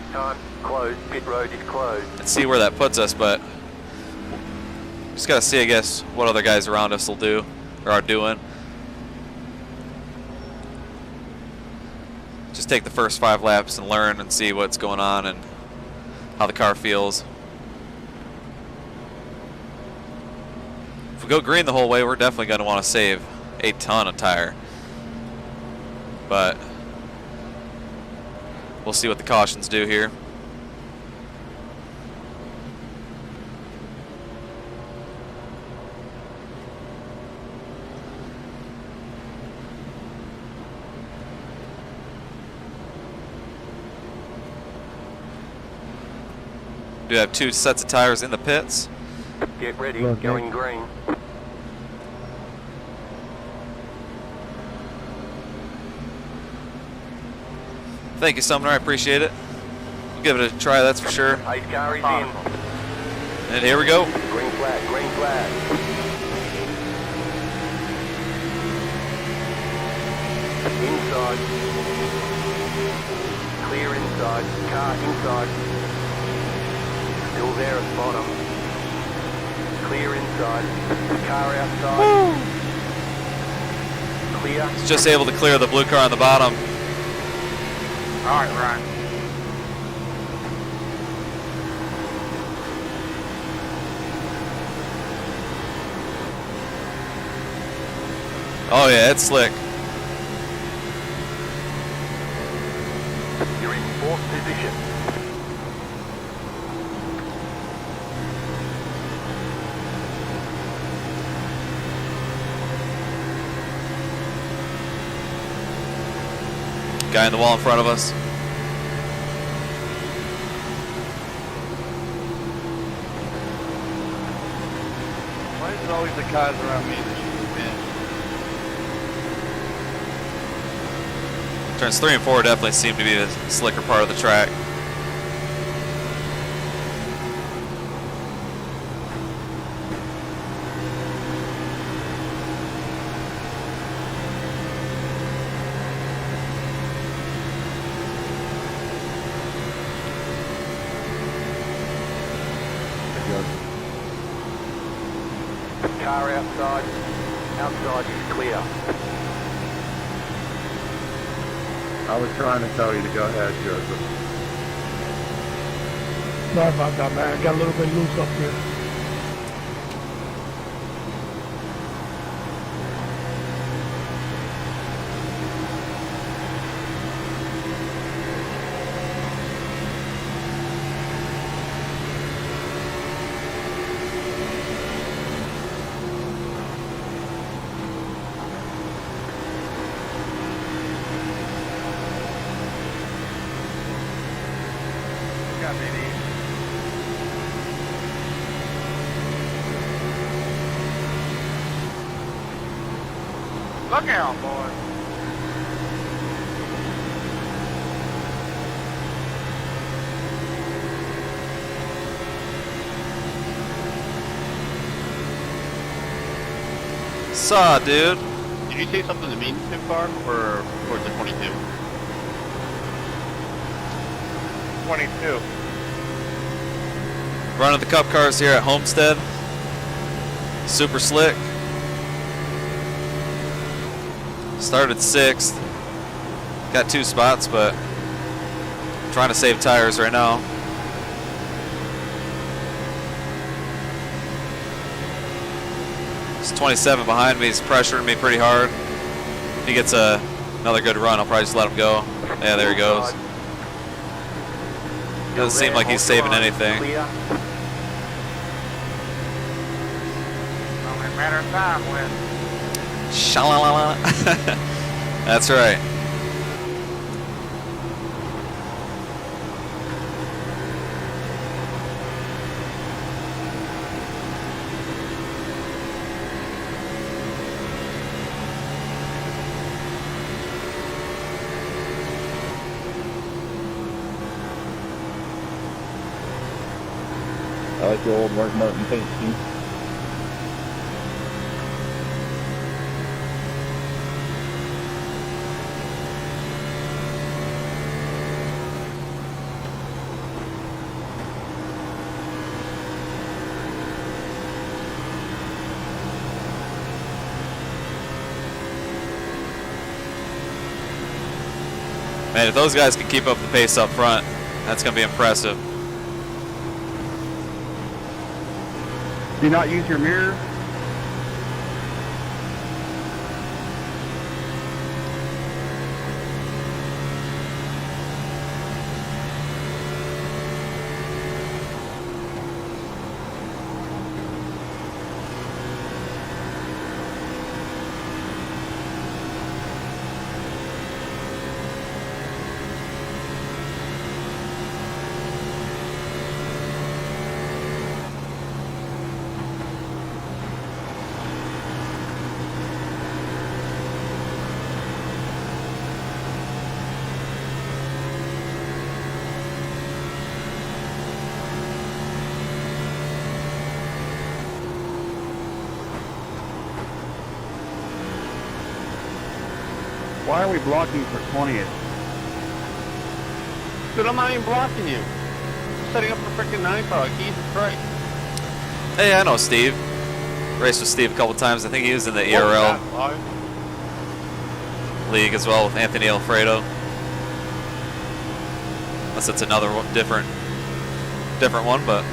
Closed. Pit road is closed. and see where that puts us, but just gotta see, I guess, what other guys around us will do or are doing. Just take the first 5 laps and learn and see what's going on and how the car feels. If we go green the whole way, we're definitely going to want to save a ton of tire. But we'll see what the cautions do here. Do have 2 sets of tires in the pits. Get ready. Okay. Going green. Thank you, Sumner. I appreciate it. We'll give it a try, that's for sure. Pace car is in. And here we go. Green flag. Green flag. Inside. Clear inside. Car inside. Still there at the bottom. Clear inside. Car outside. Clear. Just able to clear the blue car on the bottom. Alright, Ryan. Oh yeah, it's slick. You're in 4th position. Guy in the wall in front of us. Why is it always the cars around me that should win? Turns 3 and 4 definitely seem to be the slicker part of the track. Car outside. Outside is clear. I was trying to tell you to go ahead, Joseph. Sorry about that, man. I got a little bit loose up here. Got me. Look out, boy. Saw, dude. Did you say something to me too far, or towards the 22? 22. Running the cup cars here at Homestead. Super slick. Started 6th. Got 2 spots, but trying to save tires right now. It's 27 behind me. He's pressuring me pretty hard. If he gets another good run, I'll probably just let him go. Yeah, there he goes. Doesn't seem like he's saving anything. Clear. Only a matter of time when. Sha-la-la-la. That's right. I like the old Mark Martin paint scheme. Man, if those guys can keep up the pace up front, that's going to be impressive. Do you not use your mirror? Why are we blocking for 20th? Dude, I'm not even blocking you. I'm setting up for freaking 9 car, like Jesus Christ. Hey, I know Steve. Raced with Steve a couple times. I think he was in the ERL league as well with Anthony Alfredo. Unless it's another one, different one, but.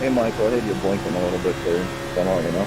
Hey Michael, I had you blinking a little bit there. Come on, you know.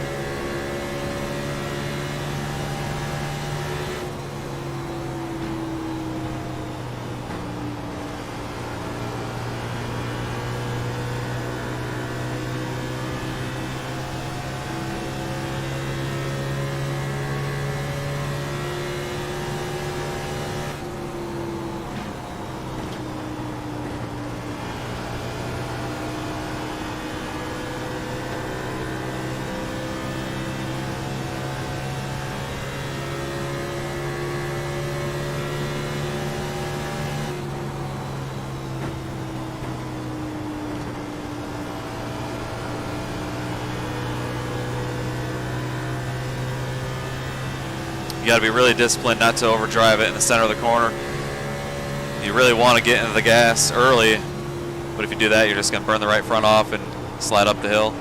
You got to be really disciplined not to overdrive it in the center of the corner. You really want to get into the gas early, but if you do that, you're just going to burn the right front off and slide up the hill.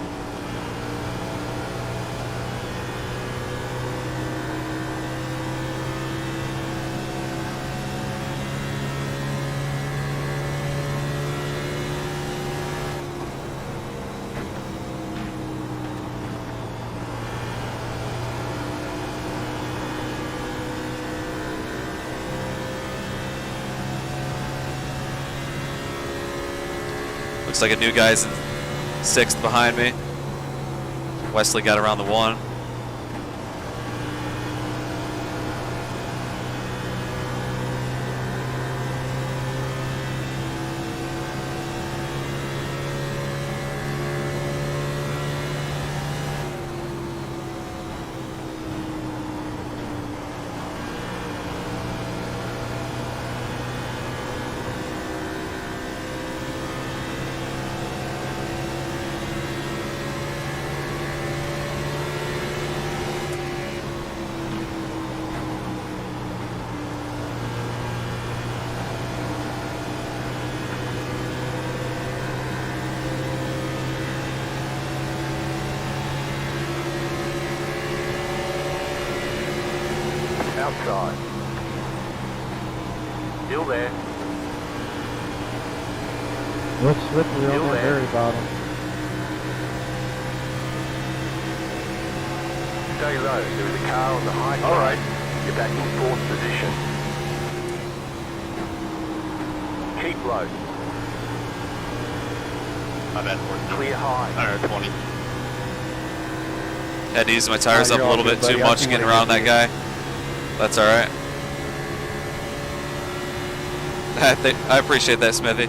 Looks like a new guy's in 6th behind me. Wesley got around the 1. Outside. Still there. Looks slippery Still on the there. very bottom. Stay low. There is a car on the high side. Alright. You're back in 4th position. Keep low. I'm at 14. Clear high. Alright, 20. Had to use my tires up a little bit too much getting around that guy. That's all right. I appreciate that, Smithy.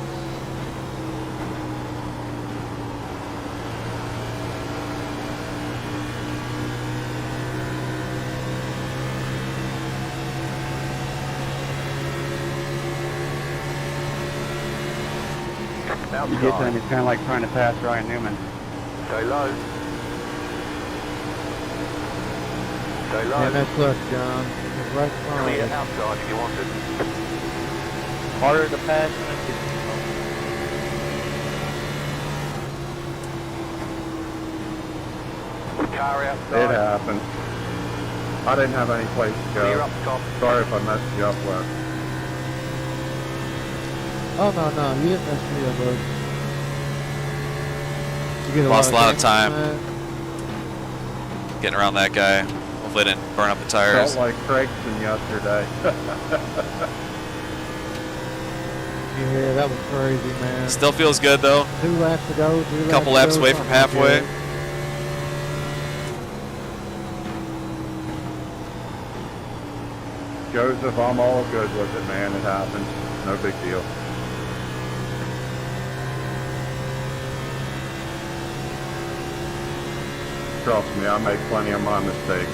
Outside. You get to him, it's kind of like trying to pass Ryan Newman. Stay low. Stay low. Yeah, that's look, John. It's right front. Clear outside if you want it. Harder to pass than it is. Car It outside. happened. I didn't have any place to Clear go. up top. Sorry if I messed you up, Wes. Oh, no, you didn't mess me up, bud. You get Lost a lot of damage time. from that. Getting around that guy. Hopefully I didn't burn up the tires. Felt like Craigson yesterday. Yeah, that was crazy, man. Still feels good though. 2 laps to go. Couple laps away from halfway. Joseph, I'm all good with it, man. It happens. No big deal. Trust me, I make plenty of my mistakes.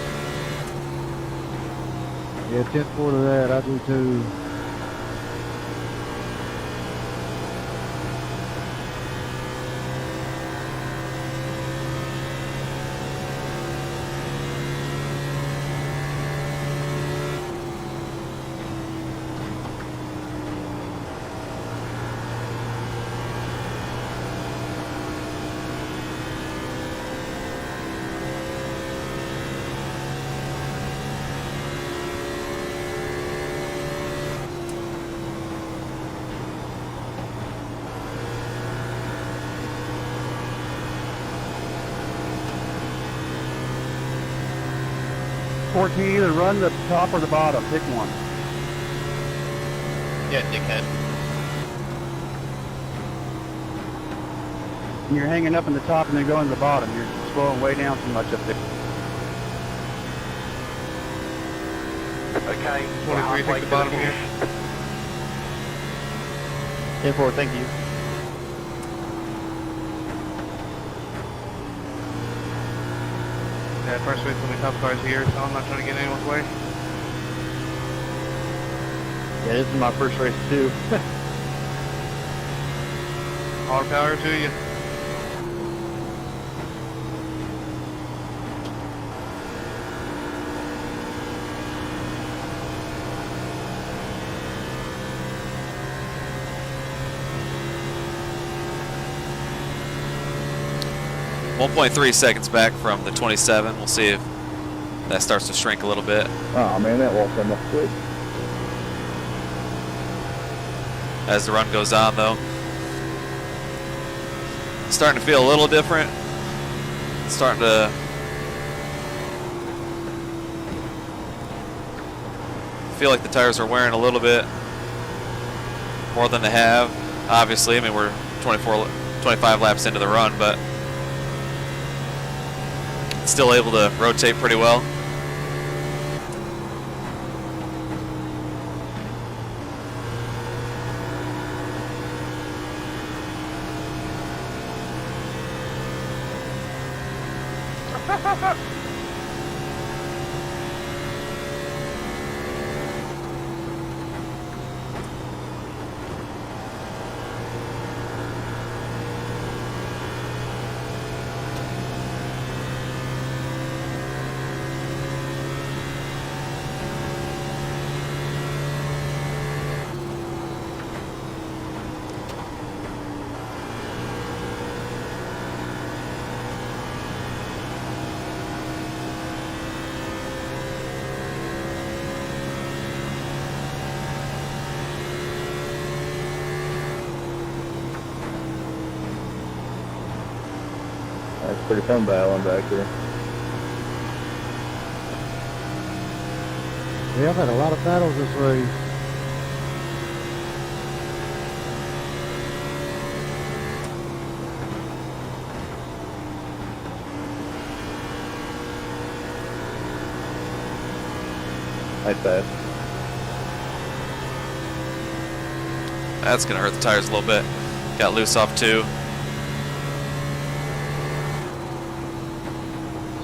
Yeah, 10-4 to that. I do too. Either run the top or the bottom. Pick one. Yeah, dickhead. And you're hanging up in the top and then going to the bottom. You're slowing way down too much up there. Okay. 23, take the bottom here. 10-4, thank you. Yeah, first race when the top car's here, so I'm not trying to get in anyone's way. Yeah, this is my first race too. All power to you. 1.3 seconds back from the 27. We'll see if that starts to shrink a little bit. Oh man, that walked in my quick. As the run goes on, though, it's starting to feel a little different. It's starting to feel like the tires are wearing a little bit more than they have. Obviously, I mean, we're 25 laps into the run, but still able to rotate pretty well. That's pretty fun battling back there. Yeah, I've had a lot of battles this race. Nice pass. That's going to hurt the tires a little bit. Got loose off 2.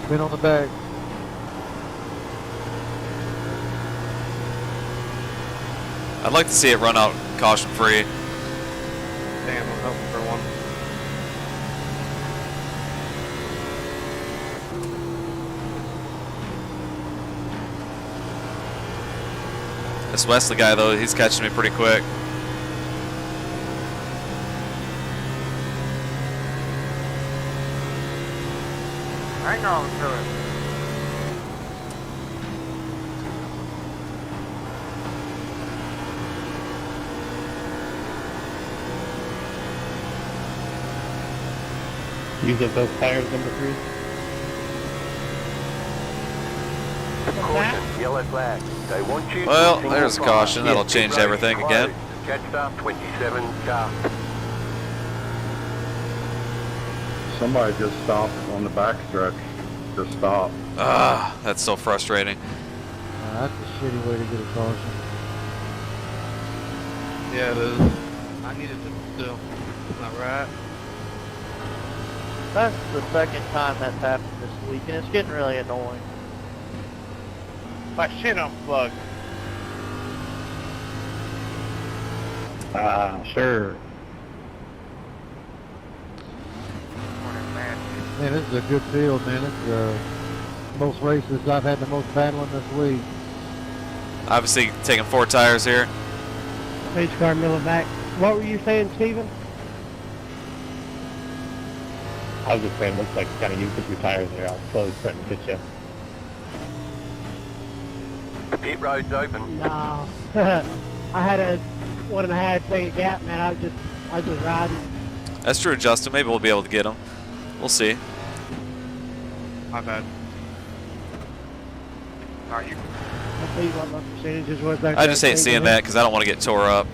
Spin on the back. I'd like to see it run out caution free. Damn, I'm hoping for one. This Wesley guy, though, he's catching me pretty quick. Hang on to it. Use up those tires, number 3. Caution, yellow flag. They want you. Well, to there's a single caution. file. That'll change Pit road everything is again. closed. Catch up 27 car. Somebody just stopped on the backstretch. Just stopped. Ah, that's so frustrating. That's a shitty way to get a caution. Yeah, it is. I needed to still. Not right. That's the second time that's happened this week, and it's getting really annoying. My shit unplugged. Sure. Man, this is a good field, man. It's most races I've had the most battling this week. Obviously, taking 4 tires here. Pace car Miller back. What were you saying, Steven? I was just saying, looks like you kind of used up your tires there. I was close, trying to get you. The pit road's open. No. I had a 1.5 second gap, man. I was just riding. That's true, Justin. Maybe we'll be able to get him. We'll see. My bad. I'll tell you what my percentages was back I just there. hate seeing that because I don't want to get tore up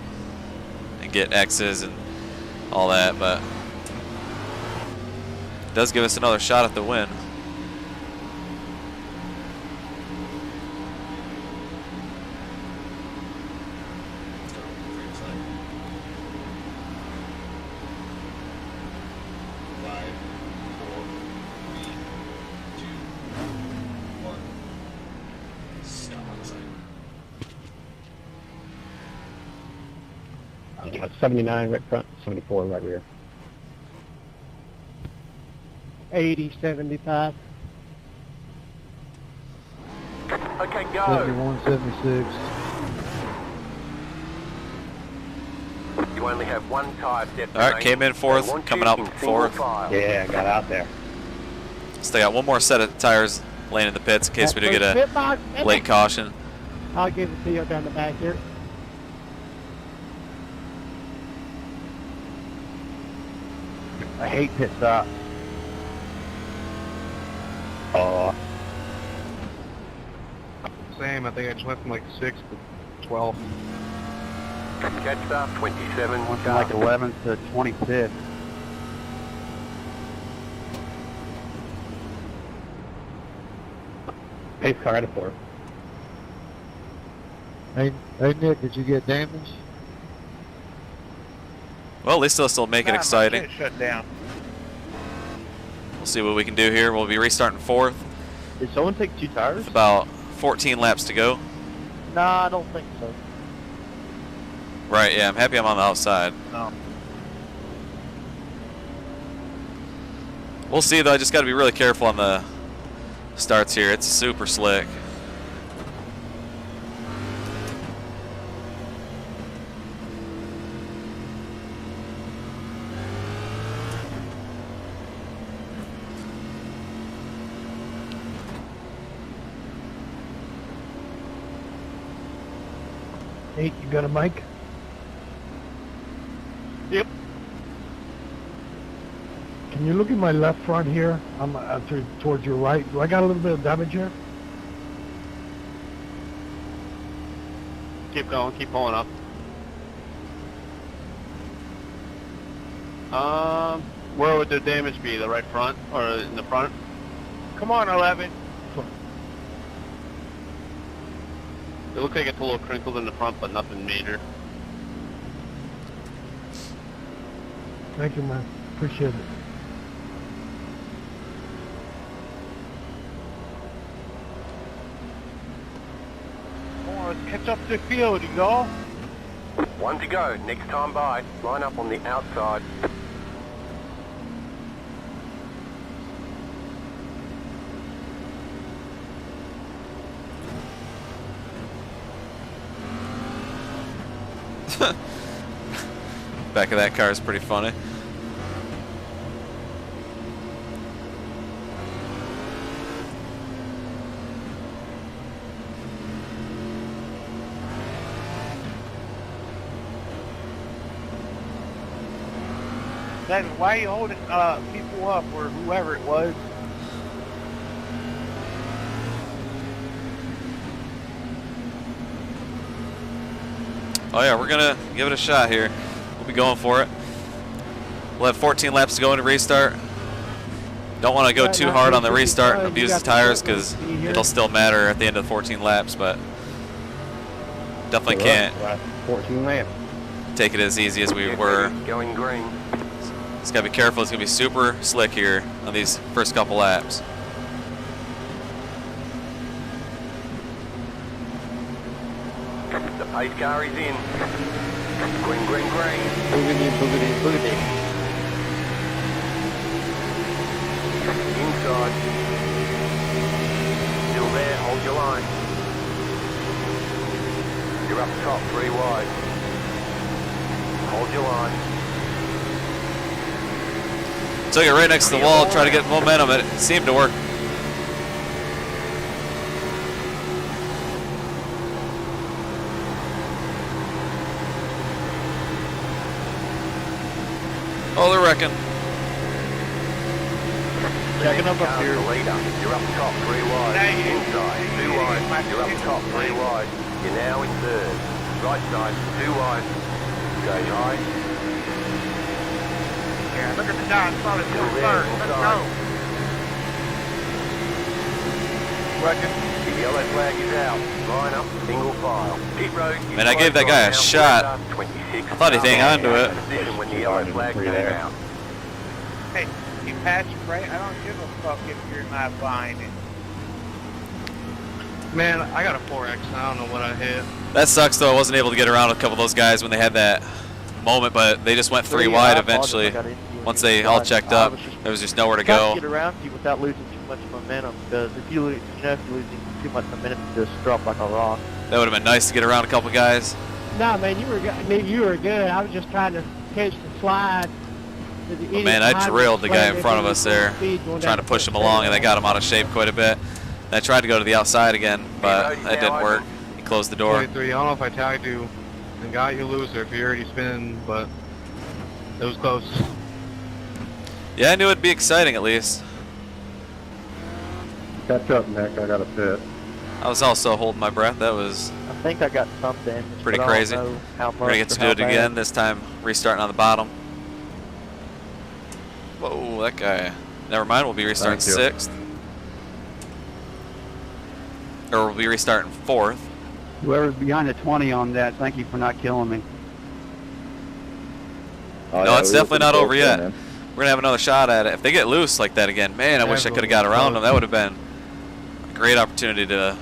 and get X's and all that, but it does give us another shot at the win. I got 79 right front, 74 right rear. 80, 75. Okay, go. 71, 76. You only have one tire set. All right, came in 4th, coming out 4th. Yeah, I got out there. Still got one more set of tires laying in the pits in case we do get a Pit box. late caution. I'll give it to you down the back here. I hate pit stops. Oh. Same, I think I just went from like 6 to 12. Catch start 27. Went from like 11 to 25. Pace car at a 4. Hey Nick, did you get damaged? Well, at least they'll still make it exciting. Shut down. We'll see what we can do here. We'll be restarting 4th. Did someone take 2 tires? About 14 laps to go. Nah, I don't think so. Right, yeah, I'm happy I'm on the outside. No. We'll see, though. I just got to be really careful on the starts here. It's super slick. Nate, you got a mic? Yep. Can you look at my left front here? I'm towards your right. Do I got a little bit of damage here? Keep going, keep pulling up. Where would the damage be? The right front or in the front? Come on, 11. It looks like it's a little crinkled in the front, but nothing major. Thank you, man. Appreciate it. Come on, let's catch up to the field, y'all. 1 to go. Next time by. Line up on the outside. Back of that car is pretty funny. Then why are you holding people up or whoever it was? Oh yeah, we're gonna give it a shot here. We'll be going for it. We'll have 14 laps to go into restart. Don't want to go too hard on the restart and abuse the tires because it'll still matter at the end of 14 laps, but definitely can't 14 laps. take it as easy as we were. Going green. Just gotta be careful. It's gonna be super slick here on these first couple laps. The pace car is in. Green, green, green. Boogity, boogity, boogity. Inside. Still there, hold your line. You're up top, 3 wide. Hold your line. Took it right next to the wall, try to get momentum. It seemed to work. Oh, they're wrecking. Checking up up here. Leader. You're up top, 3 wide. Inside, 2 wide. You're up top, 3 wide. You're now in 3rd. Right side, 2 wide. Go high. Yeah, look at the guy in front of Still you. there, 3rd. Let's inside. go. Working. The yellow flag is out. Line up, single file. Pit road. Man, I gave that guy a shot. I thought he'd hang on to it. Position when the yellow flag came out. Hey, you patch right? I don't give a fuck if you're not buying it. Man, I got a 4X. I don't know what I hit. That sucks though. I wasn't able to get around a couple of those guys when they had that moment, but they just went 3 wide eventually. Once they all checked up, there was just nowhere to go. Get around you without losing too much momentum, because if you lose, if you're losing too much momentum, you just drop like a rock. That would have been nice to get around a couple guys. Nah, man, you were good. I mean, you were good. I was just trying to catch the slide. Oh, man, I drilled the guy in front of us there, trying to push him along, and they got him out of shape quite a bit. And I tried to go to the outside again, but that didn't work. He closed the door. 23, I don't know if I tagged you and got you loose or if you're already spinning, but it was close. Yeah, I knew it'd be exciting at least. Catch up, Nick. I got a pit. I was also holding my breath. That was I think I got something. pretty but I don't crazy. know how much We're gonna get to or do how it bad. again, this time restarting on the bottom. Whoa, that guy. Never mind, we'll be restarting Thank you. 6th. Or we'll be restarting 4th. Whoever's behind the 20 on that, thank you for not killing me. Oh, No, yeah, it's we were definitely not pretty over close yet. there, man. We're gonna have another shot at it. If they get loose like that again, man, I wish I could have got around them. That would have been a great opportunity to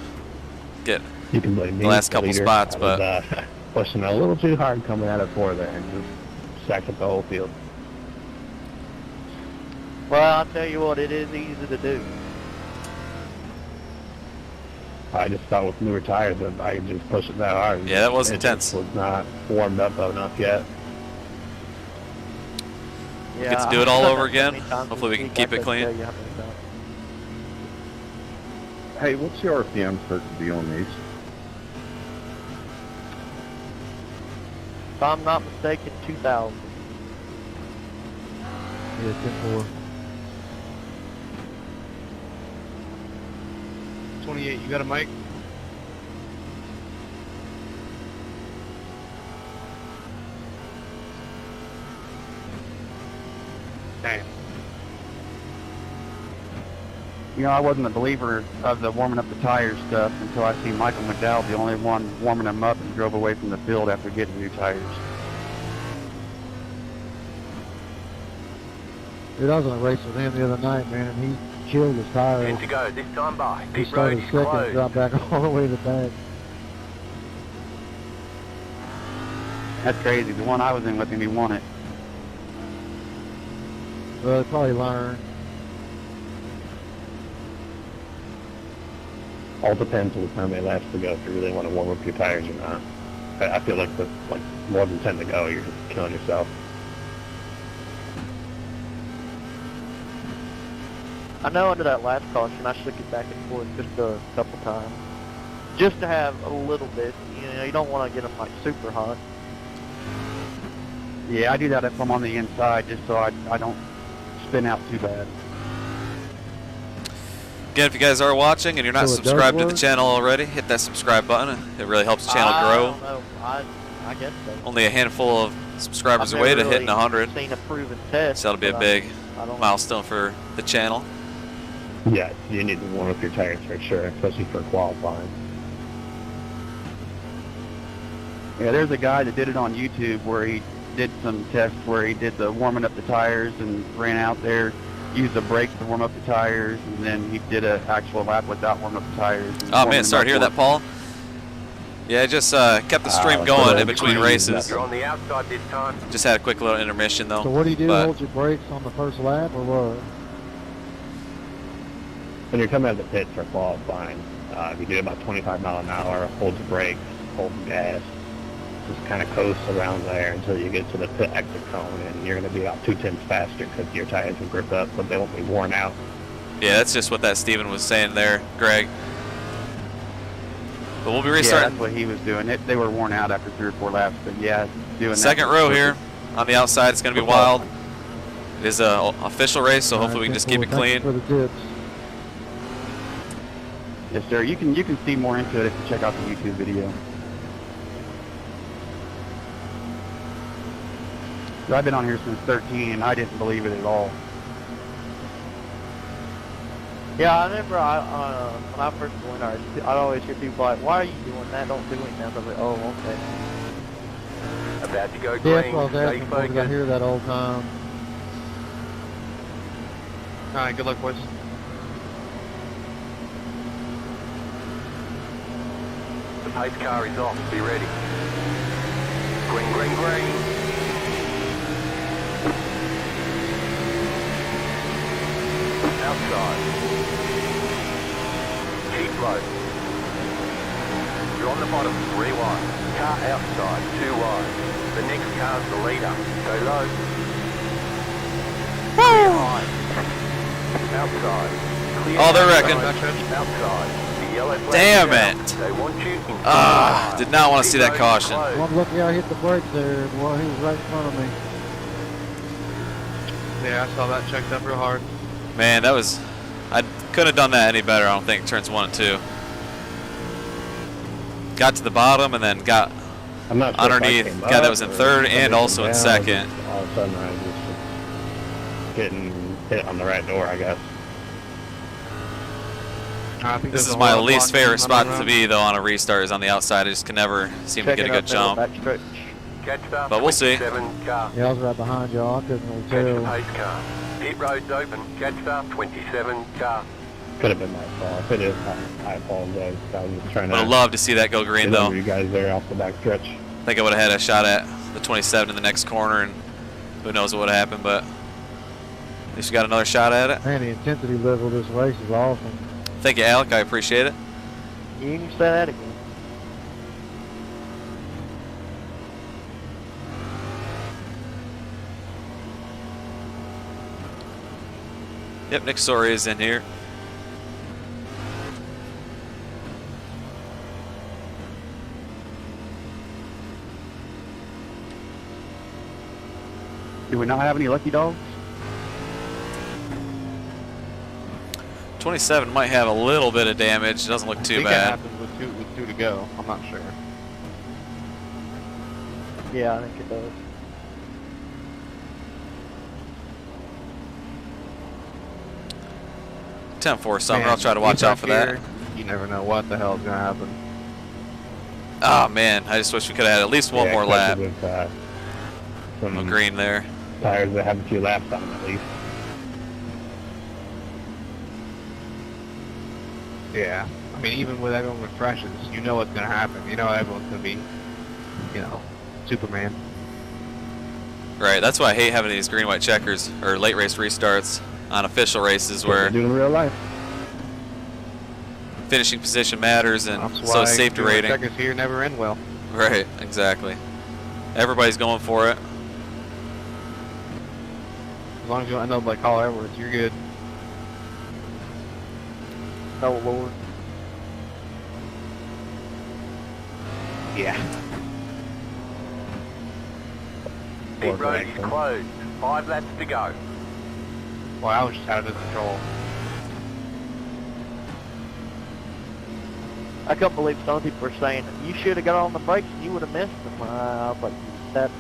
get You can blame me. the last the couple leader. spots, I was, but pushing a little too hard coming out of 4 there and just sacked up the whole field. Well, I'll tell you what, it is easy to do. I just thought with newer tires that I could just push it that hard. Yeah, that was It intense. just was not warmed up enough yet. we get to do it all over again. Hopefully we can keep it clean. Hey, what's your RPM start to be on these? If I'm not mistaken, 2,000. Yeah, 10-4. 28, you got a mic? Damn. You know, I wasn't a believer of the warming up the tires stuff until I seen Michael McDowell, the only one warming them up, and drove away from the field after getting new tires. Dude, I was on a race with him the other night, man, and he killed his tires. 10 to go, this time by. He Pit road started is second, closed. dropped back all the way to the back. That's crazy. The one I was in with him, he won it. Well, he probably learned. All depends on the time they last to go if you really want to warm up your tires or not. I feel like with like more than 10 to go, you're just killing yourself. I know under that last caution, I shook it back and forth just a couple times. Just to have a little bit, you know, you don't want to get them like super hot. Yeah, I do that if I'm on the inside, just so I don't spin out too bad. Again, if you guys are watching and you're not So it does subscribed to the work? channel already, hit that subscribe button. It really helps the channel I grow. don't know. I guess so. Only a handful of subscribers I've away to never hitting really 100. seen a proven test. So that'll be a but big I don't milestone for the channel. Yeah, you need to warm up your tires for sure, especially for qualifying. Yeah, there's a guy that did it on YouTube where he did some tests where he did the warming up the tires and ran out there, used the brakes to warm up the tires, and then he did an actual lap without warming up the tires. and Oh warming man, them sorry up to hear for that, Paul. Yeah, I just kept the stream that's going what in I between was races. You're on the outside this time. Just had a quick little intermission though. So what do you do? But Hold your brakes on the first lap, or what? When you're coming out of the pits for qualifying, if you do about 25 mile an hour, hold your brakes, hold the gas, just kind of coast around there until you get to the pit exit cone, and you're going to be about 2/10 faster because your tires will grip up, but they won't be worn out. yeah, that's just what that Steven was saying there, Greg. But we'll be Yeah, restarting. that's what he was doing. They were worn out after 3 or 4 laps, but yeah, doing Second that. row here on the outside. It's going to be wild. It is a official race, so hopefully we can just keep it 10-4. Thanks clean. for the tips. Yes, sir. You can see more into it if you check out the YouTube video. So I've been on here since 13, and I didn't believe it at all. Yeah, I remember when I first joined, I'd always hear people like, "Why are you doing that? Don't do it now." I was like, "Oh, okay." About to go Yeah, green. that's what I was Stay asking for, 'cause I focused. hear that all the time. Alright, good luck, boys. The pace car is off. Be ready. Green, green, green. Outside. Keep low. You're on the bottom, 3 wide. Car outside, 2 wide. The next car's the leader. Go low. outside. Clear Oh, they're outside. wrecking. Outside. The yellow flag Damn is out. it. They want you inside. Ah, did not want to see that caution. One look, I hit the brakes there. Boy, he was right in front of me. Yeah, I saw that checked up real hard. Man, that was... I couldn't have done that any better, I don't think, turns 1 and 2. Got to the bottom and then got I'm not sure underneath if I came guy that up was in or third something and also in down, second. All of a sudden I was just getting hit on the right door, I guess. I think This there's is a my whole least lot favorite spot running to around. be, though, on a restart is on the outside. I just can never seem to get a good jump. Catch up. But we'll see. 27 car. Yeah, I was right behind y'all. I couldn't really Catch the tell. pace car. Pit road's open. Catch up. 27 car. Could have been my fault. If it is, I apologize. I was just trying to Would have loved to see that go green, though. deliver you guys there off the back stretch. I think I would have had a shot at the 27 in the next corner, and who knows what would have happened, but at least we got another shot at it. Man, the intensity level of this race is awesome. Thank you, Alec. I appreciate it. You can say that again. Yep, Nick Sorey is in here. Do we not have any lucky dogs? 27 might have a little bit of damage. Doesn't look too I think bad. it happened with two to go. I'm not sure. Yeah, I think it does. Ten 4 something. Man, I'll try to watch out for that. You never know what the hell is gonna happen. Oh man, I just wish we could have had at least one more lap. With, Some some green there. tires that have a few laps on them at least. Yeah. I mean, even with everyone with freshes, you know what's gonna happen. You know everyone's gonna be, you know, Superman. Right. That's why I hate having these green white checkers or late race restarts on official races where Doing in real life. finishing position matters and That's so why is safety doing rating. checkers here never end well. Right. Exactly. Everybody's going for it. As long as you don't end up like Carl Edwards, you're good. Oh Lord. Yeah. Pit road is closed. 5 laps to go. Well, I was just out of control. I couldn't believe some people were saying you should have got on the brakes and you would have missed them. I was like, that's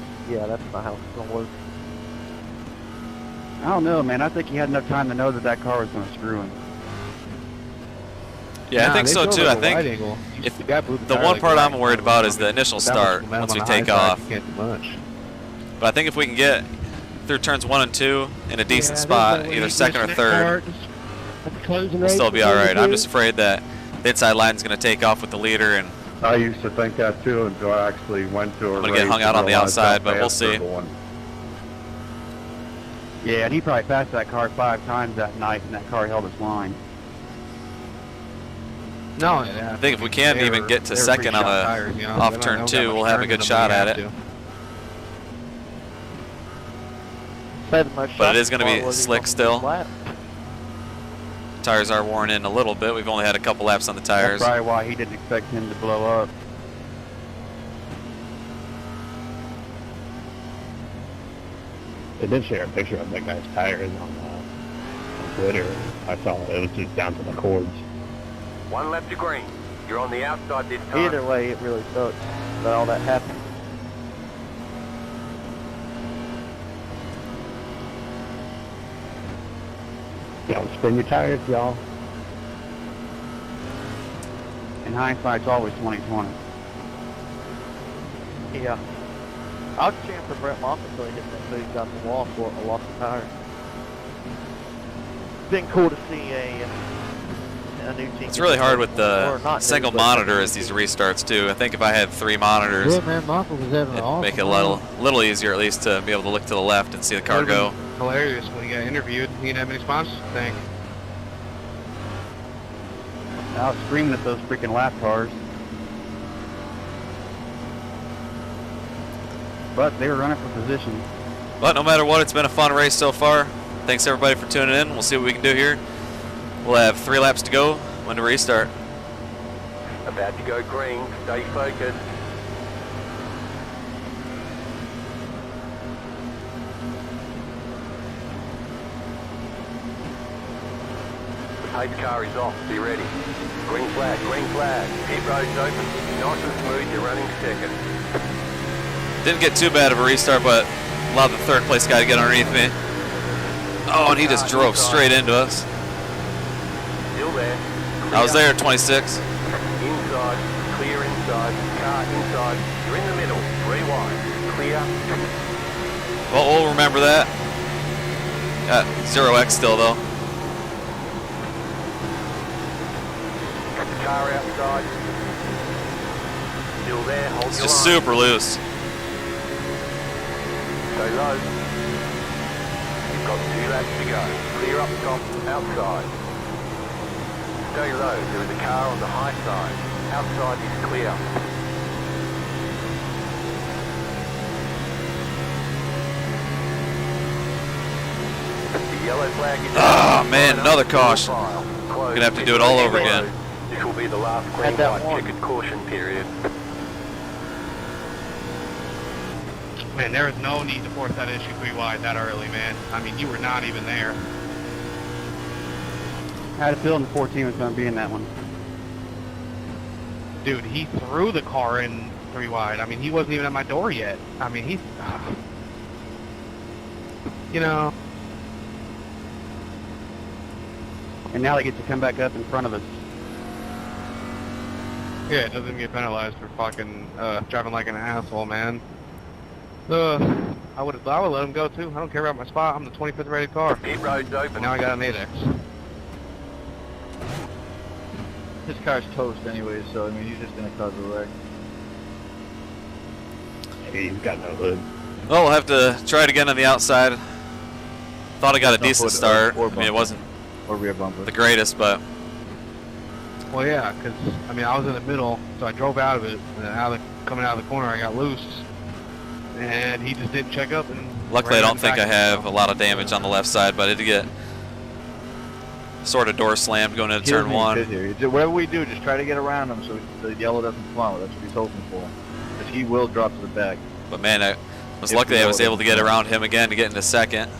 not how it's gonna work. I don't know, man. I think he had enough time to know that that car was going to screw him. Yeah, I think they so drove too. at I a wide think angle. if The guy blew the tire one like part that. I'm worried about is the initial That much start momentum once we on the high take side, off. You can't do much. But I think if we can get through turns 1 and 2 in a decent spot, either second or third, we'll still be all right. I'm just afraid that the inside line is going to take off with the leader, and I used to think that too until I actually went to a I'm gonna race get hung out and on the realized how outside, but we'll fast see. they're going. Yeah, and he probably passed that car 5 times that night, and that car held its line. No, yeah. I think if we can even get to second on a off turn 2, we'll have a good shot at it. But it is going to be slick still. Tires are worn in a little bit. We've only had a couple laps on the tires. That's probably why he didn't expect him to blow up. They did share a picture of that guy's tires on Twitter. I saw it was just down to the cords. 1 lap to green. You're on the outside this time. Either way, it really sucks that all that happened. Y'all spin your tires, y'all. In hindsight, it's always 20/20. Yeah. I was cheering for Brett Moffitt until he hit that boost out the wall for a lost tire. It's been cool to see a new team. It's really hard with or the not single new, but- monitor as these restarts too. I think if I had 3 monitors, Yeah, man, Michael was having an it'd awesome make it a run. little easier at least to be able to look to the left and see the car go. Hilarious when he got interviewed. He didn't have any sponsors to thank. I was screaming at those freaking lap cars. But they were running for position. But no matter what, it's been a fun race so far. thanks everybody for tuning in. We'll see what we can do here. We'll have 3 laps to go when to restart. About to go green. Stay focused. The pace car is off. Be ready. Green flag, green flag. Pit road's open. Nice and smooth. You're running second. Didn't get too bad of a restart, but allowed the 3rd place guy to get underneath me. Oh, and he just drove straight into us. Still there. I was there at 26. Inside. Clear inside. Car inside. You're in the middle. 3 wide. Clear. Well, we'll remember that. Got 0x still, though. Car outside. Still there. Hold It's your just line. super loose. Go low. You've got 2 laps to go. Clear up top, outside. Stay low. There is a car on the high side. Outside is clear. The yellow flag is... Oh, man, another caution. Gonna have to do it all over again. This will be the last green light checkered caution period. Man, there is no need to force that issue 3 wide that early, man. I mean, you were not even there. I had a feeling the 14 was going to be in that one. Dude, he threw the car in 3 wide. I mean, he wasn't even at my door yet. I mean, he's... You know... And now they get to come back up in front of us. Yeah, it doesn't get penalized for fucking driving like an asshole, man. I would let him go too. I don't care about my spot. I'm the 25th rated car. Pit road's open. Now I got an 8X. His car's toast anyway, so I mean he's just gonna cause a wreck. He's got no hood. Well, we'll have to try it again on the outside. Thought I got a decent start. I mean, it wasn't or rear bumper. the greatest, but Well, yeah, because I mean I was in the middle, so I drove out of it, and then coming out of the corner I got loose, and he just didn't check up. And luckily I don't think I have himself. a lot of damage on the left side, but I did get sort of door slammed going into turn 1. Whatever we do, just try to get around him so the yellow doesn't flower. That's what he's hoping for. Because he will drop to the back. But man, I was lucky I was able to get around him again to get into second.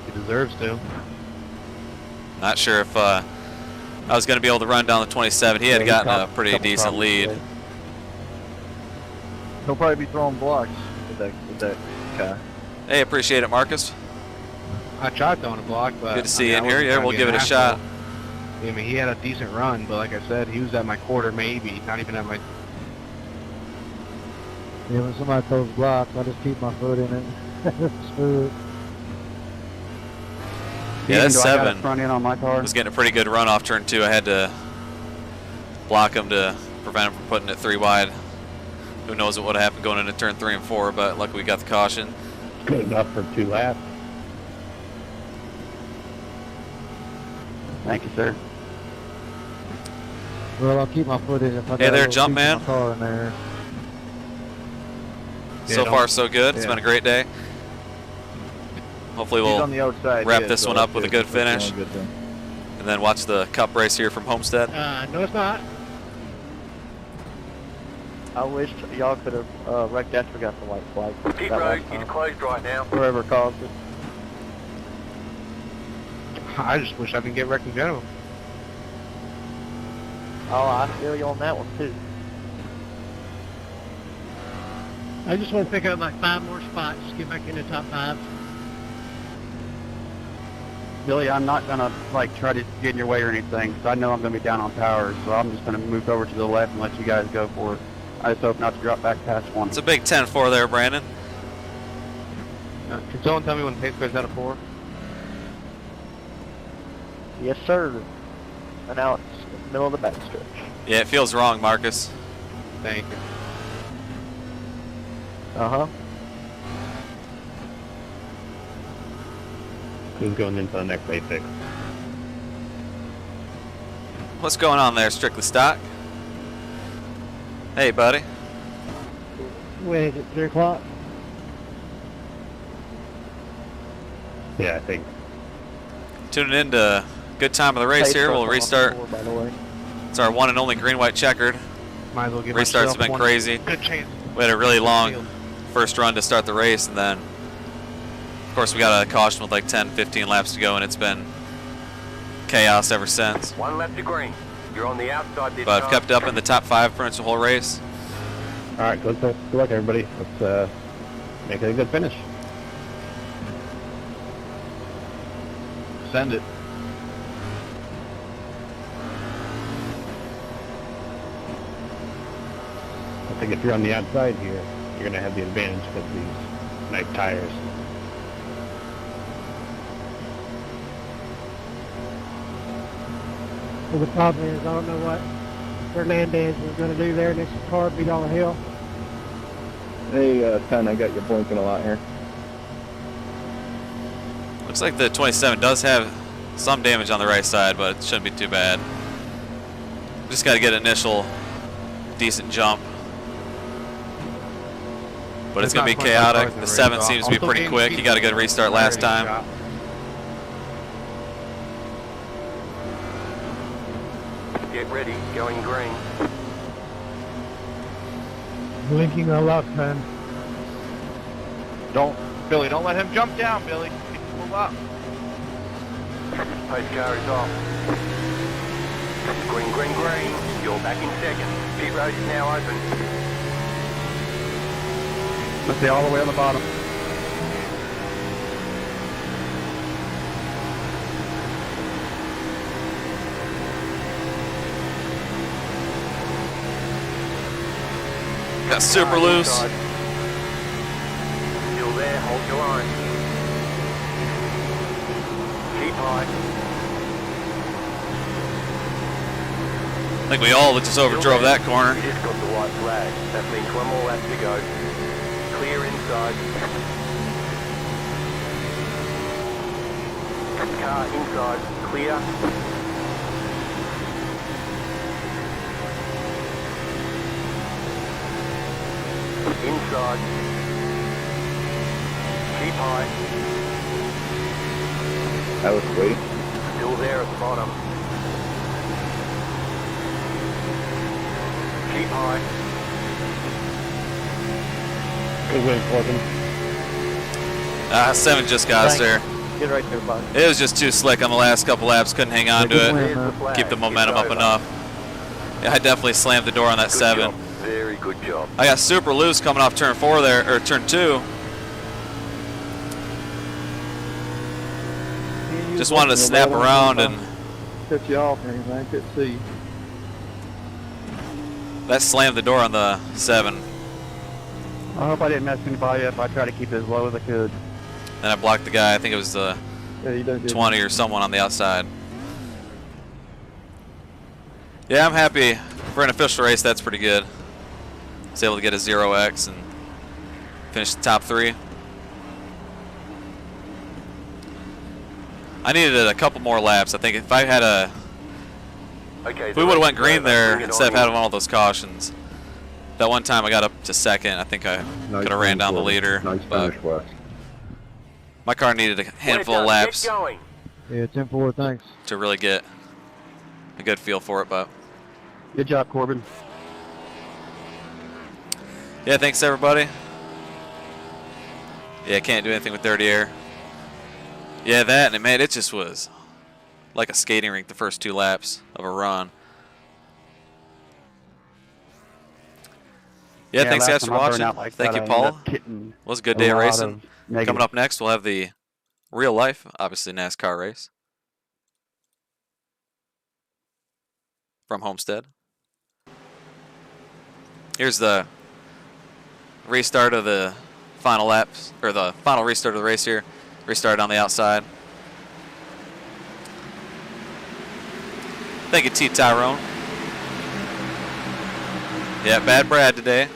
He deserves to. Not sure if I was going to be able to run down the 27. He had gotten a pretty decent lead. He'll probably be throwing blocks with that car. Hey, appreciate it, Marcus. I tried throwing a block, but Good to see you I in mean, here. I wasn't Yeah, trying we'll to give be it an a shot. asshole. I mean, he had a decent run, but like I said, he was at my quarter maybe, not even at my... Yeah, when somebody throws blocks, I just keep my foot in it. Smooth. Yeah, that's Even though I got a 7. front end on my car. Was getting a pretty good run off turn 2. I had to block him to prevent him from putting it 3 wide. Who knows what would have happened going into turn 3 and 4, but luckily we got the caution. Good enough for 2 laps. Thank you, sir. Well, I'll keep my foot in it if I Hey got there, a little Jump piece Man. of my car in there. So far, so good. It's been a great day. Hopefully He's we'll on the outside. wrap yeah, this so one up with a good that's the only finish. good thing. And then watch the cup race here from Homestead. No, it's not. I wish y'all could have wrecked after we got the white flag. Pit That road last time. is closed right now. Whoever caused it. I just wish I didn't get wrecked in general. Oh, I feel you on that one too. I just want to pick up like 5 more spots, get back in the top 5. Billy, I'm not going to like try to get in your way or anything, because I know I'm going to be down on power, so I'm just going to move over to the left and let you guys go for it. I just hope not to drop back past 1. It's a big 10-4 there, Brandon. Can someone tell me when the pace goes out of 4? Yes, sir. And now it's in the middle of the backstretch. Yeah, it feels wrong, Marcus. Thank you. Uh-huh. Who's going into the next A6? What's going on there, Strictly Stock? Hey, buddy. When is it, 3 o'clock? Yeah, I think Tuning in to good time of the race here. We'll restart. By the way. It's our one and only green white checkered. Might as well give Restarts myself have been one crazy. Good chance. We had a really long Field. first run to start the race, and then of course we got a caution with like 10-15 laps to go, and it's been chaos ever since. 1 lap to green. You're on the outside this But I've time. kept up in the top 5 pretty much the whole race. All right, good luck, everybody. Let's make it a good finish. Send it. I think if you're on the outside here, you're going to have the advantage because of these nice tires. Well, the problem is, I don't know what Fernandez is going to do there next to the car, beat on the hill. Hey, Ken, I got you blinking a lot here. Looks like the 27 does have some damage on the right side, but it shouldn't be too bad. Just got to get an initial decent jump. But it's going to be chaotic. The 7 seems to be pretty quick. He got a good restart last time. Get ready, going green. Blinking a lot, man. Billy, don't let him jump down, Billy. Move up. Pace car is off. Green, green, green. You're back in second. Pit road is now open. Let's see, all the way on the bottom. Got super loose. Still there, hold your line. Keep high. I think we all just overdrove that corner. You just got the white flag. That means 1 more lap to go. Clear inside. Car inside, clear. Inside. Keep high. That was sweet. Still there at the bottom. Keep high. Good win, Corbin. 7 just got us there. Get right there, bud. It was just too slick on the last couple laps. Couldn't hang on to it. There's the flag. Keep the momentum It's up over. enough. Yeah, I definitely slammed the door on that Good 7. job. Very good job. I got super loose coming off turn 4 there, or turn 2. Just wanted to snap around, and Cut you off or anything, I couldn't see. that slammed the door on the 7. I hope I didn't mess anybody up. I tried to keep it as low as I could. And I blocked the guy. I think it was the Yeah, you done good. 20 or someone on the outside. Yeah, I'm happy. For an official race, that's pretty good. I was able to get a 0x and finish the top 3. I needed a couple more laps. I think if I had a... Okay, If we would have went green there Bring it instead of on having all those cautions. That one time I got up to 2nd. I think I could have ran down the leader. Nice But finish, Wes. my car needed a in. handful of When it's laps done, get going. Yeah, 10-4, thanks. to really get a good feel for it. But Good job, Corbin. yeah, thanks everybody. Yeah, can't do anything with dirty air. Yeah, that, and man, it just was like a skating rink the first 2 laps of a run. Yeah, thanks guys last for time I burned watching. out like Thank that, you, I Paul. ended up getting Was a good a day of lot racing. of negative. Coming up next, we'll have the real life, obviously, NASCAR race from Homestead. Here's the restart of the final laps, or the final restart of the race here. Restart on the outside. Thank you, T. Tyrone. Yeah, bad Brad today.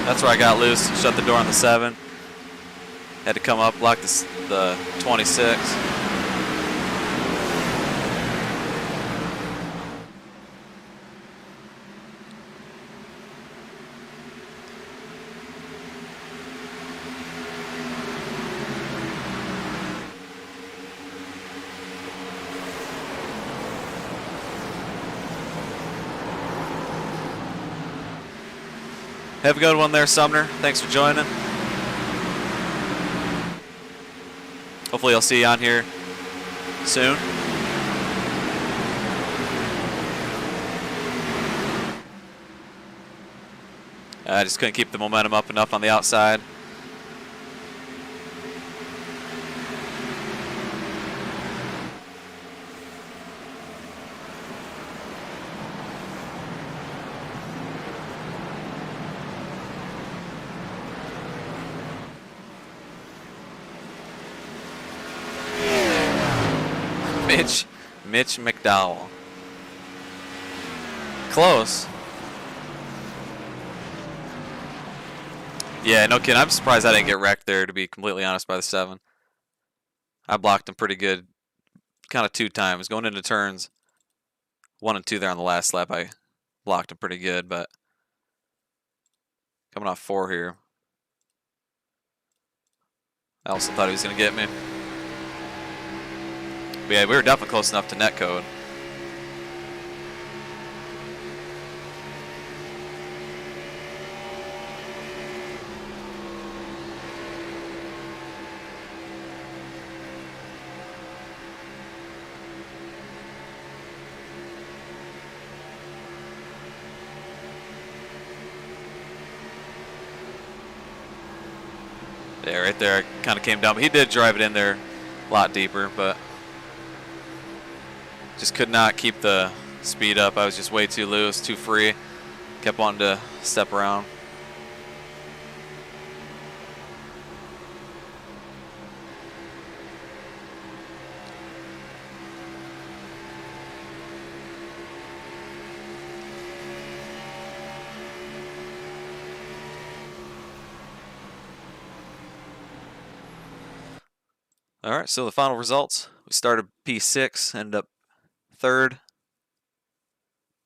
That's where I got loose. Shut the door on the 7. Had to come up, block the 26. Have a good one there, Sumner. Thanks for joining. Hopefully I'll see you on here soon. I just couldn't keep the momentum up enough on the outside. Mitch McDowell. Close. Yeah, no kidding. I'm surprised I didn't get wrecked there, to be completely honest, by the 7. I blocked him pretty good, kind of 2 times. Going into turns 1 and 2 there on the last lap, I blocked him pretty good, but coming off 4 here, I also thought he was going to get me. But yeah, we were definitely close enough to netcode. Yeah, right there, I kind of came down, but he did drive it in there a lot deeper, but just could not keep the speed up. I was just way too loose, too free. Kept wanting to step around. All right, so the final results. We started P6, ended up 3rd.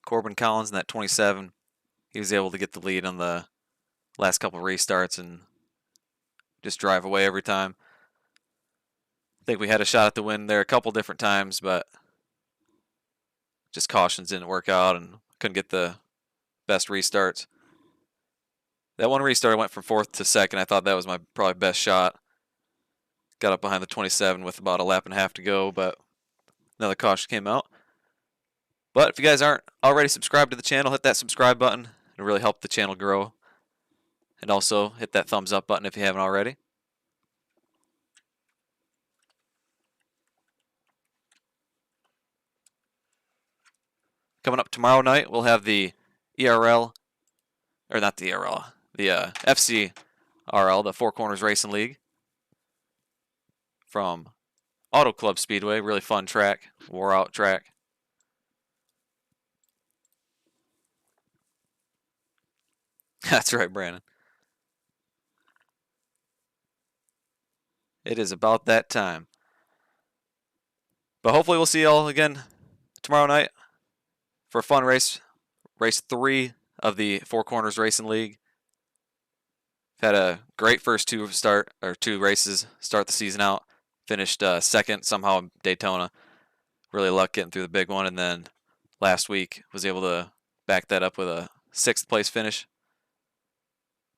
Corbin Collins in that 27. He was able to get the lead on the last couple of restarts and just drive away every time. I think we had a shot at the win there a couple different times, but just cautions didn't work out and couldn't get the best restarts. That one restart I went from 4th to 2nd. I thought that was my probably best shot. Got up behind the 27 with about a lap and a half to go, but another caution came out. But if you guys aren't already subscribed to the channel, hit that subscribe button. It'll really help the channel grow. And also hit that thumbs up button if you haven't already. Coming up tomorrow night, we'll have the ERL, or not the ERL, the FCRL, the Four Corners Racing League from Auto Club Speedway. Really fun track, wore out track. That's right, Brandon. It is about that time. But hopefully we'll see y'all again tomorrow night for a fun race. Race 3 of the Four Corners Racing League. Had a great first 2 races start the season out. Finished 2nd somehow in Daytona. Really luck getting through the big one, and then last week was able to back that up with a 6th place finish.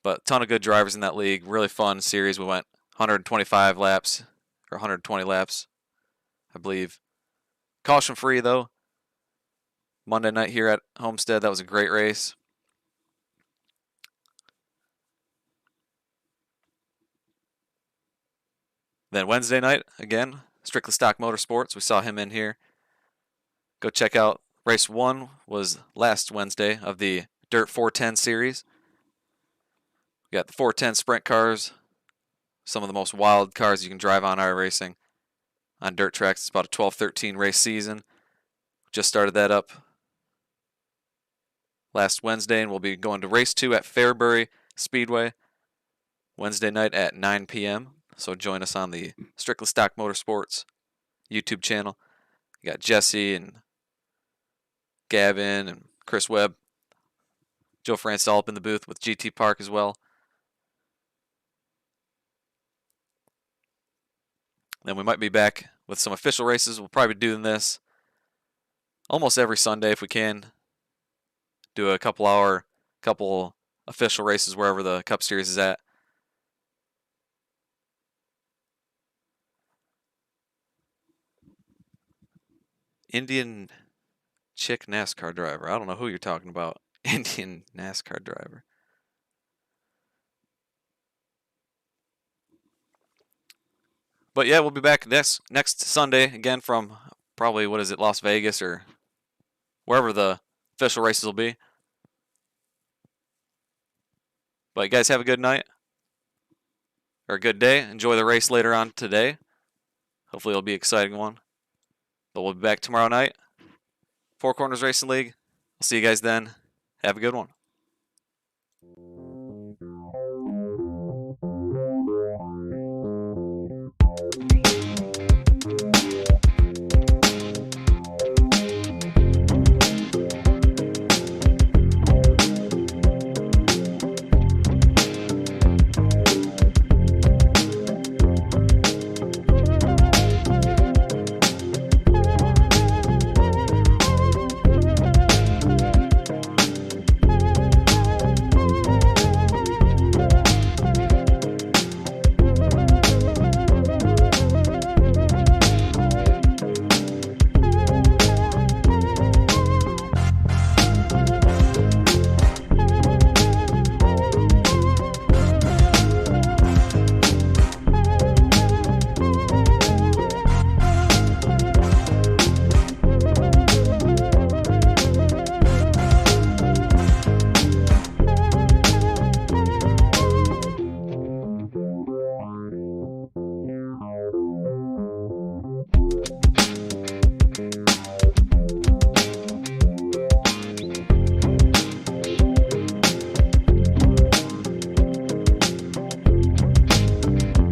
But a ton of good drivers in that league. Really fun series. We went 125 laps, or 120 laps, I believe. Caution free though. Monday night here at Homestead, that was a great race. Then Wednesday night, again, Strictly Stock Motorsports. We saw him in here. Go check out race 1 was last Wednesday of the Dirt 410 series. We got the 410 sprint cars. Some of the most wild cars you can drive on iRacing on dirt tracks. It's about a 12-13 race season. Just started that up last Wednesday, and we'll be going to race 2 at Fairbury Speedway Wednesday night at 9 p.m. So join us on the Strictly Stock Motorsports YouTube channel. You got Jesse and Gavin and Chris Webb. Joe Fransall up in the booth with GT Park as well. Then we might be back with some official races. We'll probably be doing this almost every Sunday if we can. Do a couple official races wherever the Cup Series is at. Indian chick NASCAR driver. I don't know who you're talking about. Indian NASCAR driver. But yeah, we'll be back next Sunday again from probably, what is it, Las Vegas or wherever the official races will be. But you guys have a good night or a good day. Enjoy the race later on today. Hopefully it'll be an exciting one. But we'll be back tomorrow night. Four Corners Racing League. I'll see you guys then. Have a good one.